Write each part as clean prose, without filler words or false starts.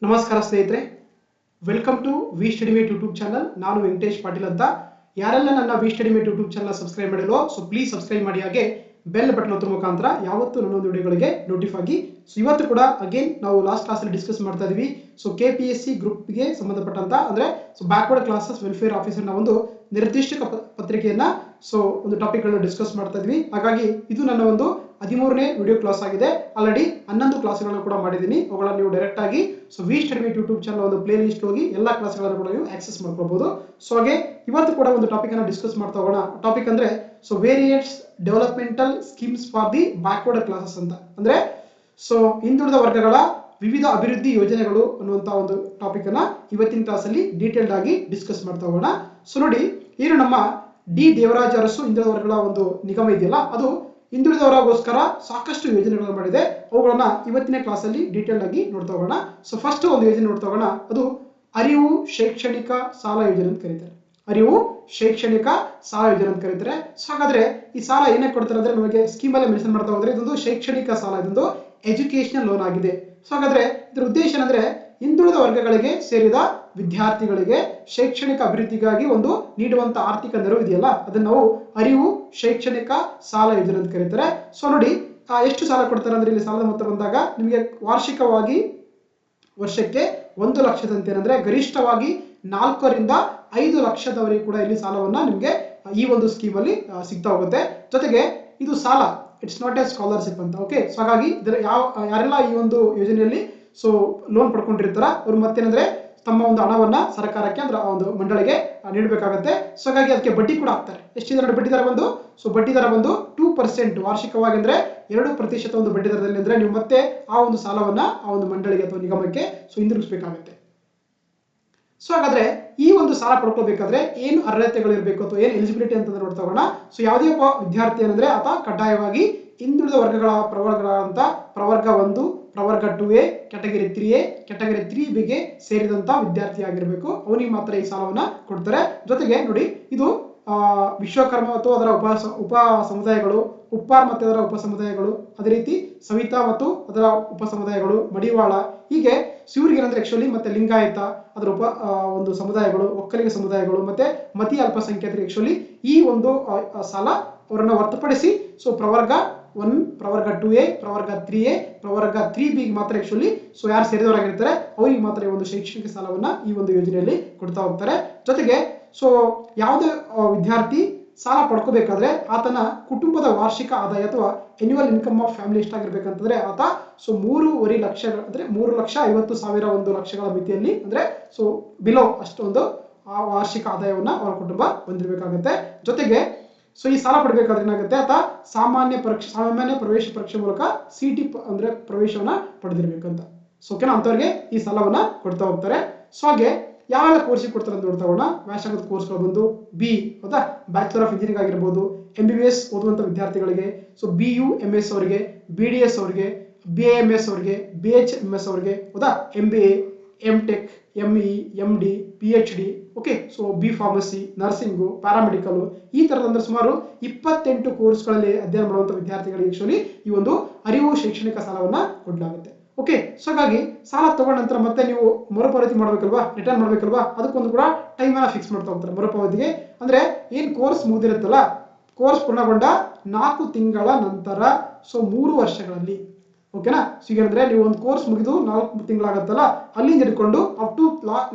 ನಮಸ್ಕಾರ ಸ್ನೇಹಿತರೆ, welcome to V study mate YouTube channel. ನಾನು ವೆಂಕಟೇಶ್ ಪಾಟೀಲ್ ಅಂತ. ಯಾರೆಲ್ಲ ನನ್ನ V study mate YouTube channel subscribe ಮಾಡಿಲ್ವೋ ಪ್ಲೀಸ್ ಸಬ್ಸ್ಕ್ರೈಬ್ ಮಾಡಿ, ಹಾಗೆ ಬೆಲ್ ಬಟನ್ ಒತ್ತುವ ಮುಖಾಂತರ ಯಾವತ್ತು ನನ್ನೊಂದು ವಿಡಿಯೋಗಳಿಗೆ ನೋಟಿಫೈ ಆಗಿ. ಇವತ್ತು ಕೂಡ ಅಗೇನ್ ನಾವು ಲಾಸ್ಟ್ ಕ್ಲಾಸಲ್ಲಿ ಡಿಸ್ಕಸ್ ಮಾಡ್ತಾ ಇದೀವಿ. KPSC ಗ್ರೂಪ್ಗೆ ಸಂಬಂಧಪಟ್ಟಂತ ಅಂದ್ರೆ ಬ್ಯಾಕ್ವರ್ಡ್ ಕ್ಲಾಸಸ್ ವೆಲ್ಫೇರ್ ಆಫೀಸರ್ನ ಒಂದು ನಿರ್ದಿಷ್ಟ ಪತ್ರಿಕೆಯನ್ನ ಒಂದು ಟಾಪಿಕ್ ಗಳನ್ನ ಡಿಸ್ಕಸ್ ಮಾಡ್ತಾ ಇದ್ವಿ. ಹಾಗಾಗಿ ಇದು ನನ್ನ ಒಂದು 13ನೇ ವಿಡಿಯೋ ಕ್ಲಾಸ್ ಆಗಿದೆ. ಆಲ್ರೆಡಿ 11 ಕ್ಲಾಸ್ಗಳನ್ನು ಕೂಡ ಮಾಡಿದ್ದೀನಿ. ಅವುಗಳನ್ನ ನೀವು ಡೈರೆಕ್ಟ್ ಆಗಿ V study mate YouTube channel ಒಂದು ಪ್ಲೇ ಲಿಸ್ಟ್ ಹೋಗಿ ಎಲ್ಲ ಕ್ಲಾಸ್ಗಳನ್ನು ಕೂಡ ನೀವು ಆಕ್ಸೆಸ್ ಮಾಡ್ಕೋಬಹುದು. ಹಾಗೆ ಇವತ್ತು ಕೂಡ ಒಂದು ಟಾಪಿಕ್ ಅನ್ನ ಡಿಸ್ಕಸ್ ಮಾಡ್ತಾ ಹೋಗೋಣ. ಟಾಪಿಕ್ ಅಂದ್ರೆ various developmental schemes for the backward classes ಅಂತ, ಅಂದ್ರೆ ಹಿಂದುಳಿದ ವರ್ಗಗಳ ವಿವಿಧ ಅಭಿವೃದ್ಧಿ ಯೋಜನೆಗಳು ಅನ್ನುವಂತ ಒಂದು ಟಾಪಿಕ್ ಅನ್ನ ಇವತ್ತಿನ ಕ್ಲಾಸ್ ಅಲ್ಲಿ ಡೀಟೇಲ್ಡ್ ಆಗಿ ಡಿಸ್ಕಸ್ ಮಾಡ್ತಾ ಹೋಗೋಣ. ನೋಡಿ, ಏನು ನಮ್ಮ ಡಿ ದೇವರಾಜ ಅರಸು ಹಿಂದುಳಿದ ವರ್ಗಗಳ ಒಂದು ನಿಗಮ ಇದೆಯಲ್ಲ, ಅದು ಹಿಂದುಳಿದವರಿಗೋಸ್ಕರ ಸಾಕಷ್ಟು ಯೋಜನೆಗಳನ್ನು ಮಾಡಿದೆ. ಅವುಗಳನ್ನ ಇವತ್ತಿನ ಕ್ಲಾಸ್ ಅಲ್ಲಿ ಡೀಟೇಲ್ ಆಗಿ ನೋಡ್ತಾ ಹೋಗೋಣ. ಫಸ್ಟ್ ಒಂದು ಯೋಜನೆ ನೋಡ್ತಾ ಹೋಗೋಣ. ಅದು ಅರಿವು ಶೈಕ್ಷಣಿಕ ಸಾಲ ಯೋಜನೆ ಅಂತ ಕರೀತಾರೆ. ಅರಿವು ಶೈಕ್ಷಣಿಕ ಸಾಲ ಯೋಜನೆ ಅಂತ ಕರೀತಾರೆ. ಹಾಗಾದ್ರೆ ಈ ಸಾಲ ಏನಕ್ಕೆ ಕೊಡ್ತಾರೆ ಅಂದ್ರೆ, ನಮಗೆ ಸ್ಕೀಮ್ ಅಲ್ಲಿ ಮೆನ್ಷನ್ ಮಾಡ್ತಾ ಹೋದ್ರೆ ಇದೊಂದು ಶೈಕ್ಷಣಿಕ ಸಾಲ, ಇದೊಂದು ಎಜುಕೇಶನಲ್ ಲೋನ್ ಆಗಿದೆ. ಹಾಗಾದ್ರೆ ಇದರ ಉದ್ದೇಶ ಏನಂದ್ರೆ, ಹಿಂದುಳಿದ ವರ್ಗಗಳಿಗೆ ಸೇರಿದ ವಿದ್ಯಾರ್ಥಿಗಳಿಗೆ ಶೈಕ್ಷಣಿಕ ಅಭಿವೃದ್ಧಿಗಾಗಿ ಒಂದು ನೀಡುವಂತ ಆರ್ಥಿಕ ನೆರವು ಇದೆಯಲ್ಲ, ಅದನ್ನ ನಾವು ಅರಿವು ಶೈಕ್ಷಣಿಕ ಸಾಲ ಯೋಜನೆ ಅಂತ ಕರೀತಾರೆ. ನೋಡಿ, ಎಷ್ಟು ಸಾಲ ಕೊಡ್ತಾರೆ ಅಂದ್ರೆ, ಇಲ್ಲಿ ಸಾಲದ ಮೊತ್ತ ಬಂದಾಗ ನಿಮಗೆ ವಾರ್ಷಿಕವಾಗಿ ವರ್ಷಕ್ಕೆ 1 ಲಕ್ಷದಂತೆ, ಅಂದ್ರೆ ಗರಿಷ್ಠವಾಗಿ 4 ರಿಂದ 5 ಲಕ್ಷದವರೆಗೆ ಕೂಡ ಇಲ್ಲಿ ಸಾಲವನ್ನ ನಿಮಗೆ ಈ ಒಂದು ಸ್ಕೀಮ್ ಅಲ್ಲಿ ಸಿಗ್ತಾ ಹೋಗುತ್ತೆ. ಜೊತೆಗೆ ಇದು ಸಾಲ, ಇಟ್ಸ್ ನಾಟ್ ಎ ಸ್ಕಾಲರ್ಶಿಪ್ ಅಂತ. ಓಕೆ, ಹಾಗಾಗಿ ಇದರ ಯಾರೆಲ್ಲ ಈ ಒಂದು ಯೋಜನೆಯಲ್ಲಿ ಲೋನ್ ಪಡ್ಕೊಂಡಿರ್ತಾರ ಅವ್ರು ಮತ್ತೇನಂದ್ರೆ ತಮ್ಮ ಒಂದು ಹಣವನ್ನ ಸರ್ಕಾರಕ್ಕೆ ಅಂದ್ರೆ ಒಂದು ಮಂಡಳಿಗೆ ನೀಡಬೇಕಾಗುತ್ತೆ. ಹಾಗಾಗಿ ಅದಕ್ಕೆ ಬಡ್ಡಿ ಕೂಡ ಹಾಕ್ತಾರೆ. ಎಷ್ಟಿದೆ ಬಡ್ಡಿ ದರ ಬಂದು ಬಡ್ಡಿ ದರ ಬಂದು 2% ವಾರ್ಷಿಕವಾಗಿ, ಅಂದ್ರೆ 2% ಒಂದು ಬಡ್ಡಿ ದರದಲ್ಲಿ, ಅಂದ್ರೆ ನೀವು ಮತ್ತೆ ಆ ಒಂದು ಸಾಲವನ್ನ ಆ ಒಂದು ಮಂಡಳಿಗೆ ಅಥವಾ ನಿಗಮಕ್ಕೆ ಹಿಂದಿರುಗಿಸಬೇಕಾಗುತ್ತೆ. ಹಾಗಾದ್ರೆ ಈ ಒಂದು ಸಾಲ ಪಡ್ಕೋಬೇಕಾದ್ರೆ ಏನು ಅರ್ಹತೆಗಳು ಇರಬೇಕು ಅಥವಾ ಏನು ಎಲಿಜಿಬಿಲಿಟಿ ಅಂತ ನೋಡ್ತಾ ಹೋಗೋಣ. ಯಾವುದೇ ಒಬ್ಬ ವಿದ್ಯಾರ್ಥಿ ಏನಂದ್ರೆ ಆತ ಕಡ್ಡಾಯವಾಗಿ ಹಿಂದುಳಿದ ವರ್ಗಗಳ ಪ್ರವರ್ಗಗಳಂತ ಪ್ರವರ್ಗ 1, ಪ್ರವರ್ಗ 2A, ಕ್ಯಾಟಗರಿ 3A, ಕ್ಯಾಟಗರಿ 3Bಗೆ ಸೇರಿದಂತ ವಿದ್ಯಾರ್ಥಿ ಆಗಿರಬೇಕು. ಅವನಿಗೆ ಮಾತ್ರ ಈ ಸಾಲವನ್ನ ಕೊಡ್ತಾರೆ. ಜೊತೆಗೆ ನೋಡಿ, ಇದು ವಿಶ್ವಕರ್ಮ ಮತ್ತು ಅದರ ಉಪ ಸಮುದಾಯಗಳು, ಉಪ್ಪಾರ್ ಮತ್ತು ಅದರ ಉಪ ಸಮುದಾಯಗಳು, ಅದೇ ರೀತಿ ಸವಿತಾ ಮತ್ತು ಅದರ ಉಪ ಸಮುದಾಯಗಳು, ಮಡಿವಾಳ, ಹೀಗೆ ಶಿವರಿಗೆ ಏನಂದ್ರೆ ಆಕ್ಚುಲಿ ಮತ್ತೆ ಲಿಂಗಾಯತ ಅದರ ಒಂದು ಸಮುದಾಯಗಳು, ಒಕ್ಕಲಿಗ ಸಮುದಾಯಗಳು ಮತ್ತೆ ಮತಿ ಅಲ್ಪಸಂಖ್ಯಾತರಿಗೆ ಆಕ್ಚುಲಿ ಈ ಒಂದು ಸಾಲ ಅವರನ್ನ ಹೊರತುಪಡಿಸಿ ಪ್ರವರ್ಗ 1, ಪ್ರವರ್ಗ 2A, ಪ್ರವರ್ಗ 3A, ಪ್ರವರ್ಗ 3B ಮಾತ್ರ ಆಕ್ಚುಲಿ ಯಾರು ಸೇರಿದವರಾಗಿರ್ತಾರೆ ಅವರಿಗೆ ಮಾತ್ರ ಈ ಒಂದು ಶೈಕ್ಷಣಿಕ ಸಾಲವನ್ನ ಈ ಒಂದು ಯೋಜನೆಯಲ್ಲಿ ಕೊಡ್ತಾ ಹೋಗ್ತಾರೆ. ಜೊತೆಗೆ ಯಾವುದೇ ವಿದ್ಯಾರ್ಥಿ ಸಾಲ ಪಡ್ಕೋಬೇಕಾದ್ರೆ ಆತನ ಕುಟುಂಬದ ವಾರ್ಷಿಕ ಆದಾಯ ಅಥವಾ ಎನ್ಯುವಲ್ ಇನ್ಕಮ್ ಆಫ್ ಫ್ಯಾಮಿಲಿ ಎಷ್ಟಾಗಿರ್ಬೇಕಂತಂದ್ರೆ ಆತ 3.5 ಲಕ್ಷ, ಅಂದ್ರೆ 3,50,000 ಒಂದು ಲಕ್ಷಗಳ ಮಿತಿಯಲ್ಲಿ, ಅಂದ್ರೆ ಬಿಲೋ ಅಷ್ಟೊಂದು ಆ ವಾರ್ಷಿಕ ಆದಾಯವನ್ನ ಅವರ ಕುಟುಂಬ ಹೊಂದಿರಬೇಕಾಗುತ್ತೆ. ಜೊತೆಗೆ ಈ ಸಾಲ ಪಡಬೇಕಾದ್ರೆ ಏನಾಗುತ್ತೆ, ಆತ ಸಾಮಾನ್ಯ ಪ್ರವೇಶ ಪರೀಕ್ಷೆ ಮೂಲಕ CT ಅಂದ್ರೆ ಪ್ರವೇಶವನ್ನ ಪಡೆದಿರ್ಬೇಕಂತ. ಓಕೆನಾ, ಅಂತವ್ರಿಗೆ ಈ ಸಾಲವನ್ನ ಕೊಡ್ತಾ ಹೋಗ್ತಾರೆ. ಹಾಗೆ ಯಾವೆಲ್ಲ ಕೋರ್ಸಿಗೆ ಕೊಡ್ತಾರೆ ಅಂತ ನೋಡ್ತಾ ಹೋಗೋಣ. ವ್ಯಾಸಂಗದ ಕೋರ್ಸ್ಗಳು ಬಂದು BE, ಹೌದಾ, ಬ್ಯಾಚುಲರ್ ಆಫ್ ಇಂಜಿನಿಯರಿಂಗ್ ಆಗಿರ್ಬೋದು, MBBS ಓದುವಂತ ವಿದ್ಯಾರ್ಥಿಗಳಿಗೆ, BU MS ಅವರಿಗೆ, BDS ಅವರಿಗೆ, BAMS ಅವರಿಗೆ, BHMS ಅವರಿಗೆ, ಹೌದಾ, MBA, MTech, ME, MD, PhD, okay, B pharmacy, nursing, paramedical, ಈ ತರದಂದ್ರೆ ಸುಮಾರು 28 ಕೋರ್ಸ್ಗಳಲ್ಲಿ ಅಧ್ಯಯನ ಮಾಡುವಂತ ವಿದ್ಯಾರ್ಥಿಗಳಿಗೆ ಆಕ್ಚುಲಿ ಈ ಒಂದು ಅರಿವು ಶೈಕ್ಷಣಿಕ ಸಾಲವನ್ನ ಕೊಡಲಾಗುತ್ತೆ. ಓಕೆ, ಹಾಗಾಗಿ ಸಾಲ ತಗೊಂಡ ನಂತರ ಮತ್ತೆ ನೀವು ಮರುಪಾವತಿ ಮಾಡ್ಬೇಕಲ್ವಾ, ರಿಟರ್ನ್ ಮಾಡ್ಬೇಕಲ್ವಾ, ಅದಕ್ಕೊಂದು ಕೂಡ ಟೈಮ್ ಅನ್ನ ಫಿಕ್ಸ್ ಮಾಡ್ತಾ ಹೋಗ್ತಾರೆ ಮರುಪಾವತಿಗೆ. ಅಂದ್ರೆ ಏನ್ ಕೋರ್ಸ್ ಮುಗಿದಿರುತ್ತಲ್ಲ, ಕೋರ್ಸ್ ಪೂರ್ಣಗೊಂಡ 4 ತಿಂಗಳ ನಂತರ 3 ವರ್ಷಗಳಲ್ಲಿ, ಓಕೆನಾ. ಅಂದ್ರೆ ನೀವು ಒಂದು ಕೋರ್ಸ್ ಮುಗಿದು 4 ತಿಂಗಳಾಗತ್ತಲ್ಲ, ಅಲ್ಲಿಂದ ಹಿಡ್ಕೊಂಡು ಅಪ್ ಟು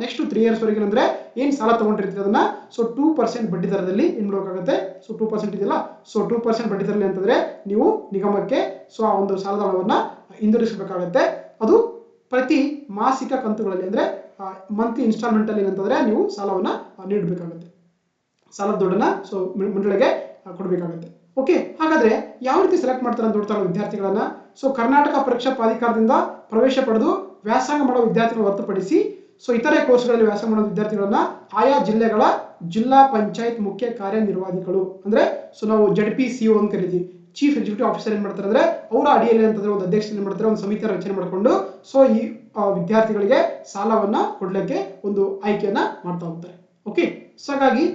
ನೆಕ್ಸ್ಟ್ 3 ಇಯರ್ಸ್ ವರೆಗೆ ಅಂದ್ರೆ ಏನ್ ಸಾಲ ತಗೊಂಡಿರ್ತೀರಿ ಅದನ್ನ 2% ಬಡ್ಡಿ ದರದಲ್ಲಿ ಏನ್ ಮಾಡಬೇಕಾಗುತ್ತೆ. 2% ಇದೆಯಲ್ಲ, 2% ಬಡ್ಡಿ ದರದಲ್ಲಿ ಅಂತಂದ್ರೆ ನೀವು ನಿಗಮಕ್ಕೆ ಆ ಒಂದು ಸಾಲದ ಹಣವನ್ನ ಹಿಂದಿರುಗಿಸಬೇಕಾಗುತ್ತೆ. ಅದು ಪ್ರತಿ ಮಾಸಿಕ ಕಂತುಗಳಲ್ಲಿ, ಅಂದ್ರೆ ಮಂತ್ಲಿ ಇನ್ಸ್ಟಾಲ್ಮೆಂಟ್ ಅಲ್ಲಿ ಏನಂತಂದ್ರೆ ನೀವು ಸಾಲವನ್ನ ನೀಡಬೇಕಾಗುತ್ತೆ. ಸಾಲದ ದುಡ್ಡನ್ನ ಮಂಡಳಿಗೆ ಕೊಡಬೇಕಾಗುತ್ತೆ. ಓಕೆ, ಹಾಗಾದ್ರೆ ಯಾವ ರೀತಿ ಸೆಲೆಕ್ಟ್ ಮಾಡ್ತಾರೆ ಅಂತ ನೋಡ್ತಾರೆ ವಿದ್ಯಾರ್ಥಿಗಳನ್ನ. ಕರ್ನಾಟಕ ಪರೀಕ್ಷಾ ಪ್ರಾಧಿಕಾರದಿಂದ ಪ್ರವೇಶ ಪಡೆದು ವ್ಯಾಸಂಗ ಮಾಡುವ ವಿದ್ಯಾರ್ಥಿಗಳು ಹೊರತುಪಡಿಸಿ ಇತರೆ ಕೋರ್ಸ್ಗಳಲ್ಲಿ ವ್ಯಾಸಂಗ ಮಾಡುವ ವಿದ್ಯಾರ್ಥಿಗಳನ್ನ ಆಯಾ ಜಿಲ್ಲೆಗಳ ಜಿಲ್ಲಾ ಪಂಚಾಯತ್ ಮುಖ್ಯ ಕಾರ್ಯನಿರ್ವಾಹಿಗಳು, ಅಂದ್ರೆ ನಾವು ZPCO ಅಂತ ಕರಿತೀವಿ, ಚೀಫ್ ಎಕ್ಸಿಕ್ಯೂಟಿವ್ ಆಫೀಸರ್ ಏನ್ ಮಾಡ್ತಾರೆ ಅಂದ್ರೆ ಅವರ ಅಡಿಯಲ್ಲಿ ಅಂತಂದ್ರೆ ಒಂದು ಅಧ್ಯಕ್ಷರು ಏನ್ ಮಾಡ್ತಾರೆ, ಒಂದು ಸಮಿತಿಯ ರಚನೆ ಮಾಡಿಕೊಂಡು ಈ ವಿದ್ಯಾರ್ಥಿಗಳಿಗೆ ಸಾಲವನ್ನ ಕೊಡ್ಲಿಕ್ಕೆ ಒಂದು ಆಯ್ಕೆಯನ್ನ ಮಾಡ್ತಾ ಹೋಗ್ತಾರೆ. ಓಕೆ, ಹಾಗಾಗಿ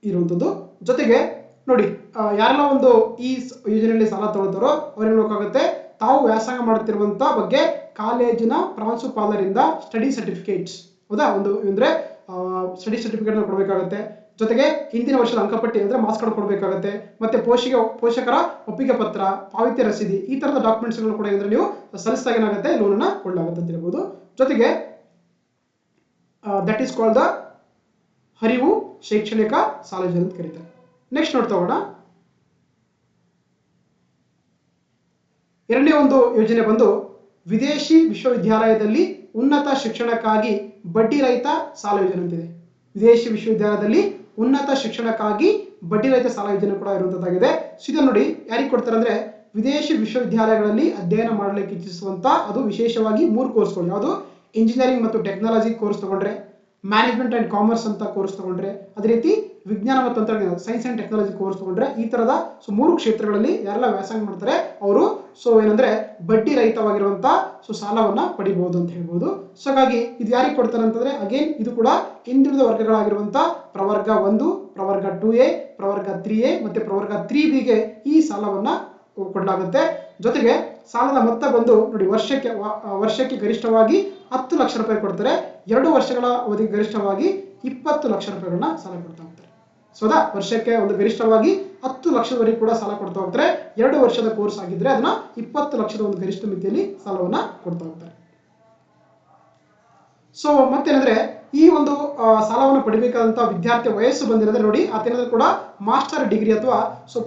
ಇರುವಂತದ್ದು. ಜೊತೆಗೆ ನೋಡಿ, ಯಾರೆಲ್ಲ ಒಂದು ಈ ಯೋಜನೆಯಲ್ಲಿ ಸಾಲ ತಗೊಳ್ತಾರೋ ಅವ್ರು ಏನ್ ಬೇಕಾಗುತ್ತೆ, ತಾವು ವ್ಯಾಸಂಗ ಮಾಡುತ್ತಿರುವಂತ ಬಗ್ಗೆ ಕಾಲೇಜಿನ ಪ್ರಾಂಶುಪಾಲರಿಂದ ಸ್ಟಡಿ ಸರ್ಟಿಫಿಕೇಟ್ಸ್, ಹೌದಾ, ಒಂದು ಅಂದ್ರೆ ಸ್ಟಡಿ ಸರ್ಟಿಫಿಕೇಟ್ ಕೊಡಬೇಕಾಗುತ್ತೆ. ಜೊತೆಗೆ ಹಿಂದಿನ ವರ್ಷದ ಅಂಕಪಟ್ಟಿ ಅಂದ್ರೆ ಮಾರ್ಕ್ಸ್ ಕಾರ್ಡ್ ಕೊಡಬೇಕಾಗುತ್ತೆ. ಮತ್ತೆ ಪೋಷಕರ ಒಪ್ಪಿಗೆ ಪತ್ರ, ಪಾವತಿ ರಸೀದಿ, ಈ ತರದ ಡಾಕ್ಯುಮೆಂಟ್ಸ್ ಗಳು ಕೂಡ ಇದ್ರೆ ನೀವು ಸಲ್ಲಿಸಿದಾಗ ಏನಾಗುತ್ತೆ, ಲೋನ್ ಅನ್ನ ಕೊಡಲಾಗುತ್ತೆ ಅಂತ ಹೇಳ್ಬೋದು. ಜೊತೆಗೆ ದಟ್ ಈಸ್ ಕಾಲ್ಡ್ ದ ಹರಿವು ಶೈಕ್ಷಣಿಕ ಸಾಲ ಯೋಜನೆ ಅಂತ ಕರೀತಾರೆ. ನೆಕ್ಸ್ಟ್ ನೋಡ್ತಾ ಹೋಗೋಣ. ಎರಡನೇ ಒಂದು ಯೋಜನೆ ಬಂದು ವಿದೇಶಿ ವಿಶ್ವವಿದ್ಯಾಲಯದಲ್ಲಿ ಉನ್ನತ ಶಿಕ್ಷಣಕ್ಕಾಗಿ ಬಡ್ಡಿ ರಹಿತ ಸಾಲ ಯೋಜನೆ ಅಂತಿದೆ. ವಿದೇಶಿ ವಿಶ್ವವಿದ್ಯಾಲಯದಲ್ಲಿ ಉನ್ನತ ಶಿಕ್ಷಣಕ್ಕಾಗಿ ಬಡ್ಡಿ ರಹಿತ ಸಾಲ ಯೋಜನೆ ಕೂಡ ಇರುವಂತದ್ದಾಗಿದೆ. ಇದನ್ನು ನೋಡಿ ಯಾರಿಗೆ ಕೊಡ್ತಾರೆ ಅಂದ್ರೆ ವಿದೇಶಿ ವಿಶ್ವವಿದ್ಯಾಲಯಗಳಲ್ಲಿ ಅಧ್ಯಯನ ಮಾಡಲಿಕ್ಕೆ ಇಚ್ಛಿಸುವಂತ, ಅದು ವಿಶೇಷವಾಗಿ 3 ಕೋರ್ಸ್ಗಳು, ಯಾವುದು ಇಂಜಿನಿಯರಿಂಗ್ ಮತ್ತು ಟೆಕ್ನಾಲಜಿ ಕೋರ್ಸ್ ತಗೊಂಡ್ರೆ, ಮ್ಯಾನೇಜ್ಮೆಂಟ್ ಅಂಡ್ ಕಾಮರ್ಸ್ ಅಂತ ಕೋರ್ಸ್ ತಗೊಂಡ್ರೆ, ಅದೇ ರೀತಿ ವಿಜ್ಞಾನ ಮತ್ತು ತಂತ್ರಜ್ಞಾನ ಸೈನ್ಸ್ ಅಂಡ್ ಟೆಕ್ನಾಲಜಿ ಕೋರ್ಸ್ ತಗೊಂಡ್ರೆ, ಈ ತರದ 3 ಕ್ಷೇತ್ರಗಳಲ್ಲಿ ಯಾರೆಲ್ಲ ವ್ಯಾಸಂಗ ಮಾಡ್ತಾರೆ ಅವರು ಏನಂದ್ರೆ ಬಡ್ಡಿ ರಹಿತವಾಗಿರುವಂತ ಸಾಲವನ್ನ ಪಡಿಬಹುದು ಅಂತ ಹೇಳ್ಬೋದು. ಹಾಗಾಗಿ ಇದು ಯಾರಿಗೆ ಕೊಡ್ತಾರೆ ಅಂತಂದ್ರೆ ಅಗೇನ್ ಇದು ಕೂಡ ಹಿಂದುಳಿದ ವರ್ಗಗಳಾಗಿರುವಂತ ಪ್ರವರ್ಗ 1, ಪ್ರವರ್ಗ 2A, ಪ್ರವರ್ಗ 3A ಮತ್ತೆ ಪ್ರವರ್ಗ 3Bಗೆ ಈ ಸಾಲವನ್ನ ಕೊಡಲಾಗುತ್ತೆ. ಜೊತೆಗೆ ಸಾಲದ ಮೊತ್ತ ಬಂದು ನೋಡಿ ವರ್ಷಕ್ಕೆ ಗರಿಷ್ಠವಾಗಿ 10 ಲಕ್ಷ ರೂಪಾಯಿ ಕೊಡ್ತಾರೆ. 2 ವರ್ಷಗಳ ಅವಧಿಗೆ ಗರಿಷ್ಠವಾಗಿ 20 ಲಕ್ಷ ರೂಪಾಯಿಗಳನ್ನ ಸಾಲ ಕೊಡ್ತಾ ಹೋಗ್ತಾರೆ. ಸೋದಾ ವರ್ಷಕ್ಕೆ ಒಂದು ಗರಿಷ್ಠವಾಗಿ 10 ಲಕ್ಷದವರೆಗೆ ಕೂಡ ಸಾಲ ಕೊಡ್ತಾ ಹೋಗ್ತಾರೆ. 2 ವರ್ಷದ ಕೋರ್ಸ್ ಆಗಿದ್ರೆ ಅದನ್ನ 20 ಲಕ್ಷದ ಒಂದು ಗರಿಷ್ಠ ಮಿತಿಯಲ್ಲಿ ಸಾಲವನ್ನ ಕೊಡ್ತಾ ಹೋಗ್ತಾರೆ. ಮತ್ತೇನಂದ್ರೆ ಈ ಒಂದು ಸಾಲವನ್ನು ಪಡಿಬೇಕಾದಂತ ವಿದ್ಯಾರ್ಥಿ ವಯಸ್ಸು ಬಂದಿರೋದ್ರೆ ನೋಡಿ ಆತೇನಾದ್ರೂ ಕೂಡ ಮಾಸ್ಟರ್ ಡಿಗ್ರಿ ಅಥವಾ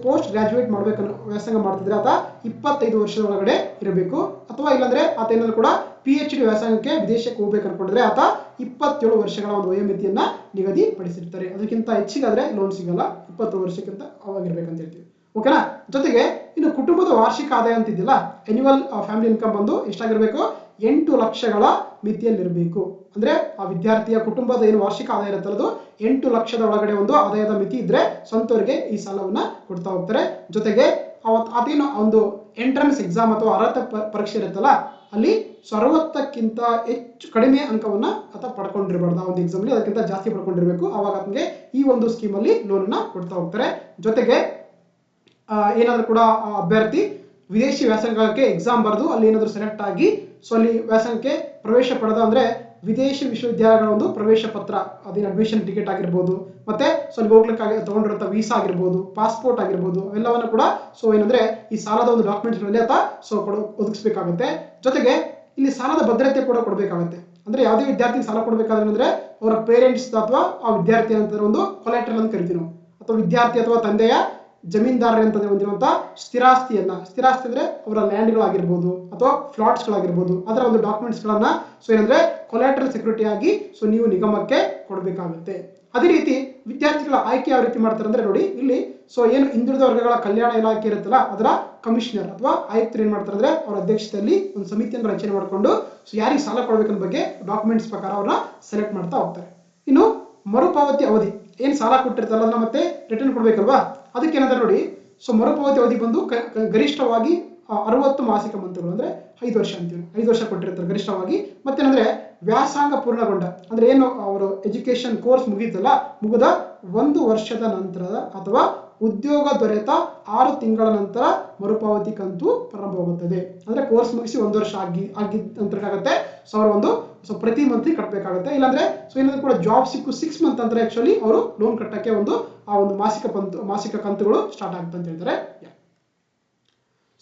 ಪೋಸ್ಟ್ ಗ್ರಾಜುಯೇಟ್ ಮಾಡ್ಬೇಕನ್ನೋ ವ್ಯಾಸಂಗ ಮಾಡ್ತಿದ್ರೆ ಆತ 25 ವರ್ಷದ ಒಳಗಡೆ ಇರಬೇಕು. ಅಥವಾ ಇಲ್ಲಾಂದ್ರೆ ಆತೇನಾದ್ರೂ ಕೂಡ PhD ವ್ಯಾಸಂಗಕ್ಕೆ ವಿದೇಶಕ್ಕೆ ಹೋಗ್ಬೇಕು ಅನ್ಕೊಂಡಿದ್ರೆ ಆತ 27 ವರ್ಷಗಳ ಒಂದು ವಯೋಮಿತಿಯನ್ನ ನಿಗದಿಪಡಿಸಿರ್ತಾರೆ. ಅದಕ್ಕಿಂತ ಹೆಚ್ಚಿಗಾದ್ರೆ ಲೋನ್ ಸಿಗಲ್ಲ. 20 ವರ್ಷಕ್ಕಿಂತ ಅವಾಗಿರ್ಬೇಕಂತ ಹೇಳ್ತೀವಿ. ಓಕೆನಾ. ಜೊತೆಗೆ ಇನ್ನು ಕುಟುಂಬದ ವಾರ್ಷಿಕ ಆದಾಯ ಅಂತಿದ್ದಿಲ್ಲ, ಅನ್ಯುವಲ್ ಫ್ಯಾಮಿಲಿ ಇನ್ಕಮ್ ಬಂದು ಎಷ್ಟಾಗಿರ್ಬೇಕು, 8 ಲಕ್ಷಗಳ ಮಿತಿಯಲ್ಲಿರಬೇಕು. ಅಂದ್ರೆ ಆ ವಿದ್ಯಾರ್ಥಿಯ ಕುಟುಂಬದ ಏನು ವಾರ್ಷಿಕ ಆದಾಯ ಇರುತ್ತಲ್ಲ ಅದು 8 ಲಕ್ಷದ ಒಳಗಡೆ ಒಂದು ಆದಾಯದ ಮಿತಿ ಇದ್ರೆ ಸ್ವಂತವರಿಗೆ ಈ ಸಾಲವನ್ನ ಕೊಡ್ತಾ ಹೋಗ್ತಾರೆ. ಜೊತೆಗೆ ಅದೇನು ಒಂದು ಎಂಟ್ರನ್ಸ್ ಎಕ್ಸಾಮ್ ಅಥವಾ ಅರ್ಹತಾ ಪರೀಕ್ಷೆ ಇರುತ್ತಲ್ಲ ಅಲ್ಲಿ 60ಕ್ಕಿಂತ ಹೆಚ್ಚು ಕಡಿಮೆ ಅಂಕವನ್ನ ಆತ ಪಡ್ಕೊಂಡಿರ್ಬಾರ್ದು. ಆ ಒಂದು ಎಕ್ಸಾಮ್ ಅಲ್ಲಿ ಅದಕ್ಕಿಂತ ಜಾಸ್ತಿ ಪಡ್ಕೊಂಡಿರ್ಬೇಕು. ಅವಾಗ ಆತನಿಗೆ ಈ ಒಂದು ಸ್ಕೀಮ್ ಅಲ್ಲಿ ಲೋನ್ ಅನ್ನ ಕೊಡ್ತಾ ಹೋಗ್ತಾರೆ. ಜೊತೆಗೆ ಏನಾದ್ರೂ ಕೂಡ ಅಭ್ಯರ್ಥಿ ವಿದೇಶಿ ವ್ಯಾಸಂಗಕ್ಕೆ ಎಕ್ಸಾಮ್ ಬರೆದು ಅಲ್ಲಿ ಏನಾದ್ರು ಸೆಲೆಕ್ಟ್ ಆಗಿ ಅಲ್ಲಿ ವ್ಯಾಸಂಗಕ್ಕೆ ಪ್ರವೇಶ ಪಡೆದ ಅಂದ್ರೆ ವಿದೇಶಿ ವಿಶ್ವವಿದ್ಯಾಲಯಗಳ ಒಂದು ಪ್ರವೇಶ ಪತ್ರ, ಅದೇನು ಅಡ್ಮಿಷನ್ ಟಿಕೆಟ್ ಆಗಿರ್ಬೋದು, ಮತ್ತೆ ಅಲ್ಲಿ ಹೋಗ್ಲಿಕ್ಕೆ ತಗೊಂಡಿರುವಂತ ವೀಸಾ ಆಗಿರ್ಬೋದು, ಪಾಸ್ಪೋರ್ಟ್ ಆಗಿರ್ಬೋದು, ಅವೆಲ್ಲವನ್ನ ಕೂಡ ಏನಂದ್ರೆ ಈ ಸಾಲದ ಒಂದು ಡಾಕ್ಯುಮೆಂಟ್ಸ್ಗಳಲ್ಲಿ ಆತ ಒದಗಿಸಬೇಕಾಗುತ್ತೆ. ಜೊತೆಗೆ ಇಲ್ಲಿ ಸಾಲದ ಭದ್ರತೆ ಕೂಡ ಕೊಡಬೇಕಾಗುತ್ತೆ. ಅಂದ್ರೆ ಯಾವುದೇ ವಿದ್ಯಾರ್ಥಿ ಸಾಲ ಕೊಡಬೇಕಾದ್ರೆ ಅಂದ್ರೆ ಅವರ ಪೇರೆಂಟ್ಸ್ ಅಥವಾ ಆ ವಿದ್ಯಾರ್ಥಿ ಅಂತ ಒಂದು ಕೊಲೆಟ್ರಲ್ ಅಂತ ಕರಿತೀವಿ ನಾವು, ಅಥವಾ ವಿದ್ಯಾರ್ಥಿ ಅಥವಾ ತಂದೆಯ ಜಮೀನ್ದಾರರ ಅಂತಂದ್ರೆ ಹೊಂದಿರುವಂತ ಸ್ಥಿರಾಸ್ತಿ ಅಂದ್ರೆ ಅವರ ಲ್ಯಾಂಡ್ಗಳಾಗಿರ್ಬೋದು ಅಥವಾ ಫ್ಲಾಟ್ಸ್ಗಳಾಗಿರ್ಬೋದು ಅದರ ಒಂದು ಡಾಕ್ಯುಮೆಂಟ್ಸ್ಗಳನ್ನ ಏನಂದ್ರೆ ಕೊಲೆಟ್ರಲ್ ಸೆಕ್ಯೂರಿಟಿ ಆಗಿ ನೀವು ನಿಗಮಕ್ಕೆ ಕೊಡಬೇಕಾಗುತ್ತೆ. ಅದೇ ರೀತಿ ವಿದ್ಯಾರ್ಥಿಗಳ ಆಯ್ಕೆ ಯಾವ ರೀತಿ ಮಾಡ್ತಾರೆ ಅಂದ್ರೆ ನೋಡಿ ಇಲ್ಲಿ ಏನು ಹಿಂದುಳಿದ ವರ್ಗಗಳ ಕಲ್ಯಾಣ ಇಲಾಖೆ ಇರುತ್ತಲ್ಲ ಅದರ ಕಮಿಷನರ್ ಅಥವಾ ಆಯುಕ್ತರು ಏನ್ ಮಾಡ್ತಾರೆ ಅಂದ್ರೆ ಅವರ ಅಧ್ಯಕ್ಷತೆಯಲ್ಲಿ ಒಂದು ಸಮಿತಿಯನ್ನು ರಚನೆ ಮಾಡಿಕೊಂಡು ಯಾರಿಗೆ ಸಾಲ ಕೊಡಬೇಕನ್ನ ಬಗ್ಗೆ ಡಾಕ್ಯುಮೆಂಟ್ಸ್ ಪ್ರಕಾರ ಅವ್ರನ್ನ ಸೆಲೆಕ್ಟ್ ಮಾಡ್ತಾ ಹೋಗ್ತಾರೆ. ಇನ್ನು ಮರುಪಾವತಿ ಅವಧಿ, ಏನ್ ಸಾಲ ಕೊಟ್ಟಿರ್ತಾರಲ್ಲ ಅದನ್ನ ಮತ್ತೆ ರಿಟರ್ನ್ ಕೊಡ್ಬೇಕಲ್ವಾ, ಅದಕ್ಕೆ ಏನಾದ್ರೆ ನೋಡಿ ಮರುಪಾವತಿ ಅವಧಿ ಬಂದು ಗರಿಷ್ಠವಾಗಿ 60 ಮಾಸಿಕ ಮಂತುಗಳು ಅಂದ್ರೆ 5 ವರ್ಷ ಅಂತೀವಿ. 5 ವರ್ಷ ಕೊಟ್ಟಿರ್ತಾರೆ ಗರಿಷ್ಠವಾಗಿ. ಮತ್ತೇನಂದ್ರೆ ವ್ಯಾಸಂಗ ಪೂರ್ಣಗೊಂಡ ಅಂದ್ರೆ ಏನು ಅವರು ಎಜುಕೇಶನ್ ಕೋರ್ಸ್ ಮುಗಿದಲ್ಲ, ಮುಗಿದ 1 ವರ್ಷದ ನಂತರ ಅಥವಾ ಉದ್ಯೋಗ ದೊರೆತ 6 ತಿಂಗಳ ನಂತರ ಮರುಪಾವತಿ ಕಂತು ಪ್ರಾರಂಭವಾಗುತ್ತದೆ. ಅಂದ್ರೆ ಕೋರ್ಸ್ ಮುಗಿಸಿ 1 ವರ್ಷ ಆಗಿದ್ದ ನಂತರ ಆಗುತ್ತೆ ಪ್ರತಿ ಮಂತ್ಲಿ ಕಟ್ಟಬೇಕಾಗುತ್ತೆ. ಇಲ್ಲಾಂದ್ರೆ ಏನಾದ್ರೂ ಕೂಡ ಜಾಬ್ ಸಿಕ್ಕು 6 ಮಂತ್ ಅಂದ್ರೆ ಆಕ್ಚುಲಿ ಅವರು ಲೋನ್ ಕಟ್ಟಕ್ಕೆ ಒಂದು ಮಾಸಿಕ ಕಂತುಗಳು ಸ್ಟಾರ್ಟ್ ಆಗುತ್ತೆ ಅಂತ ಹೇಳ್ತಾರೆ.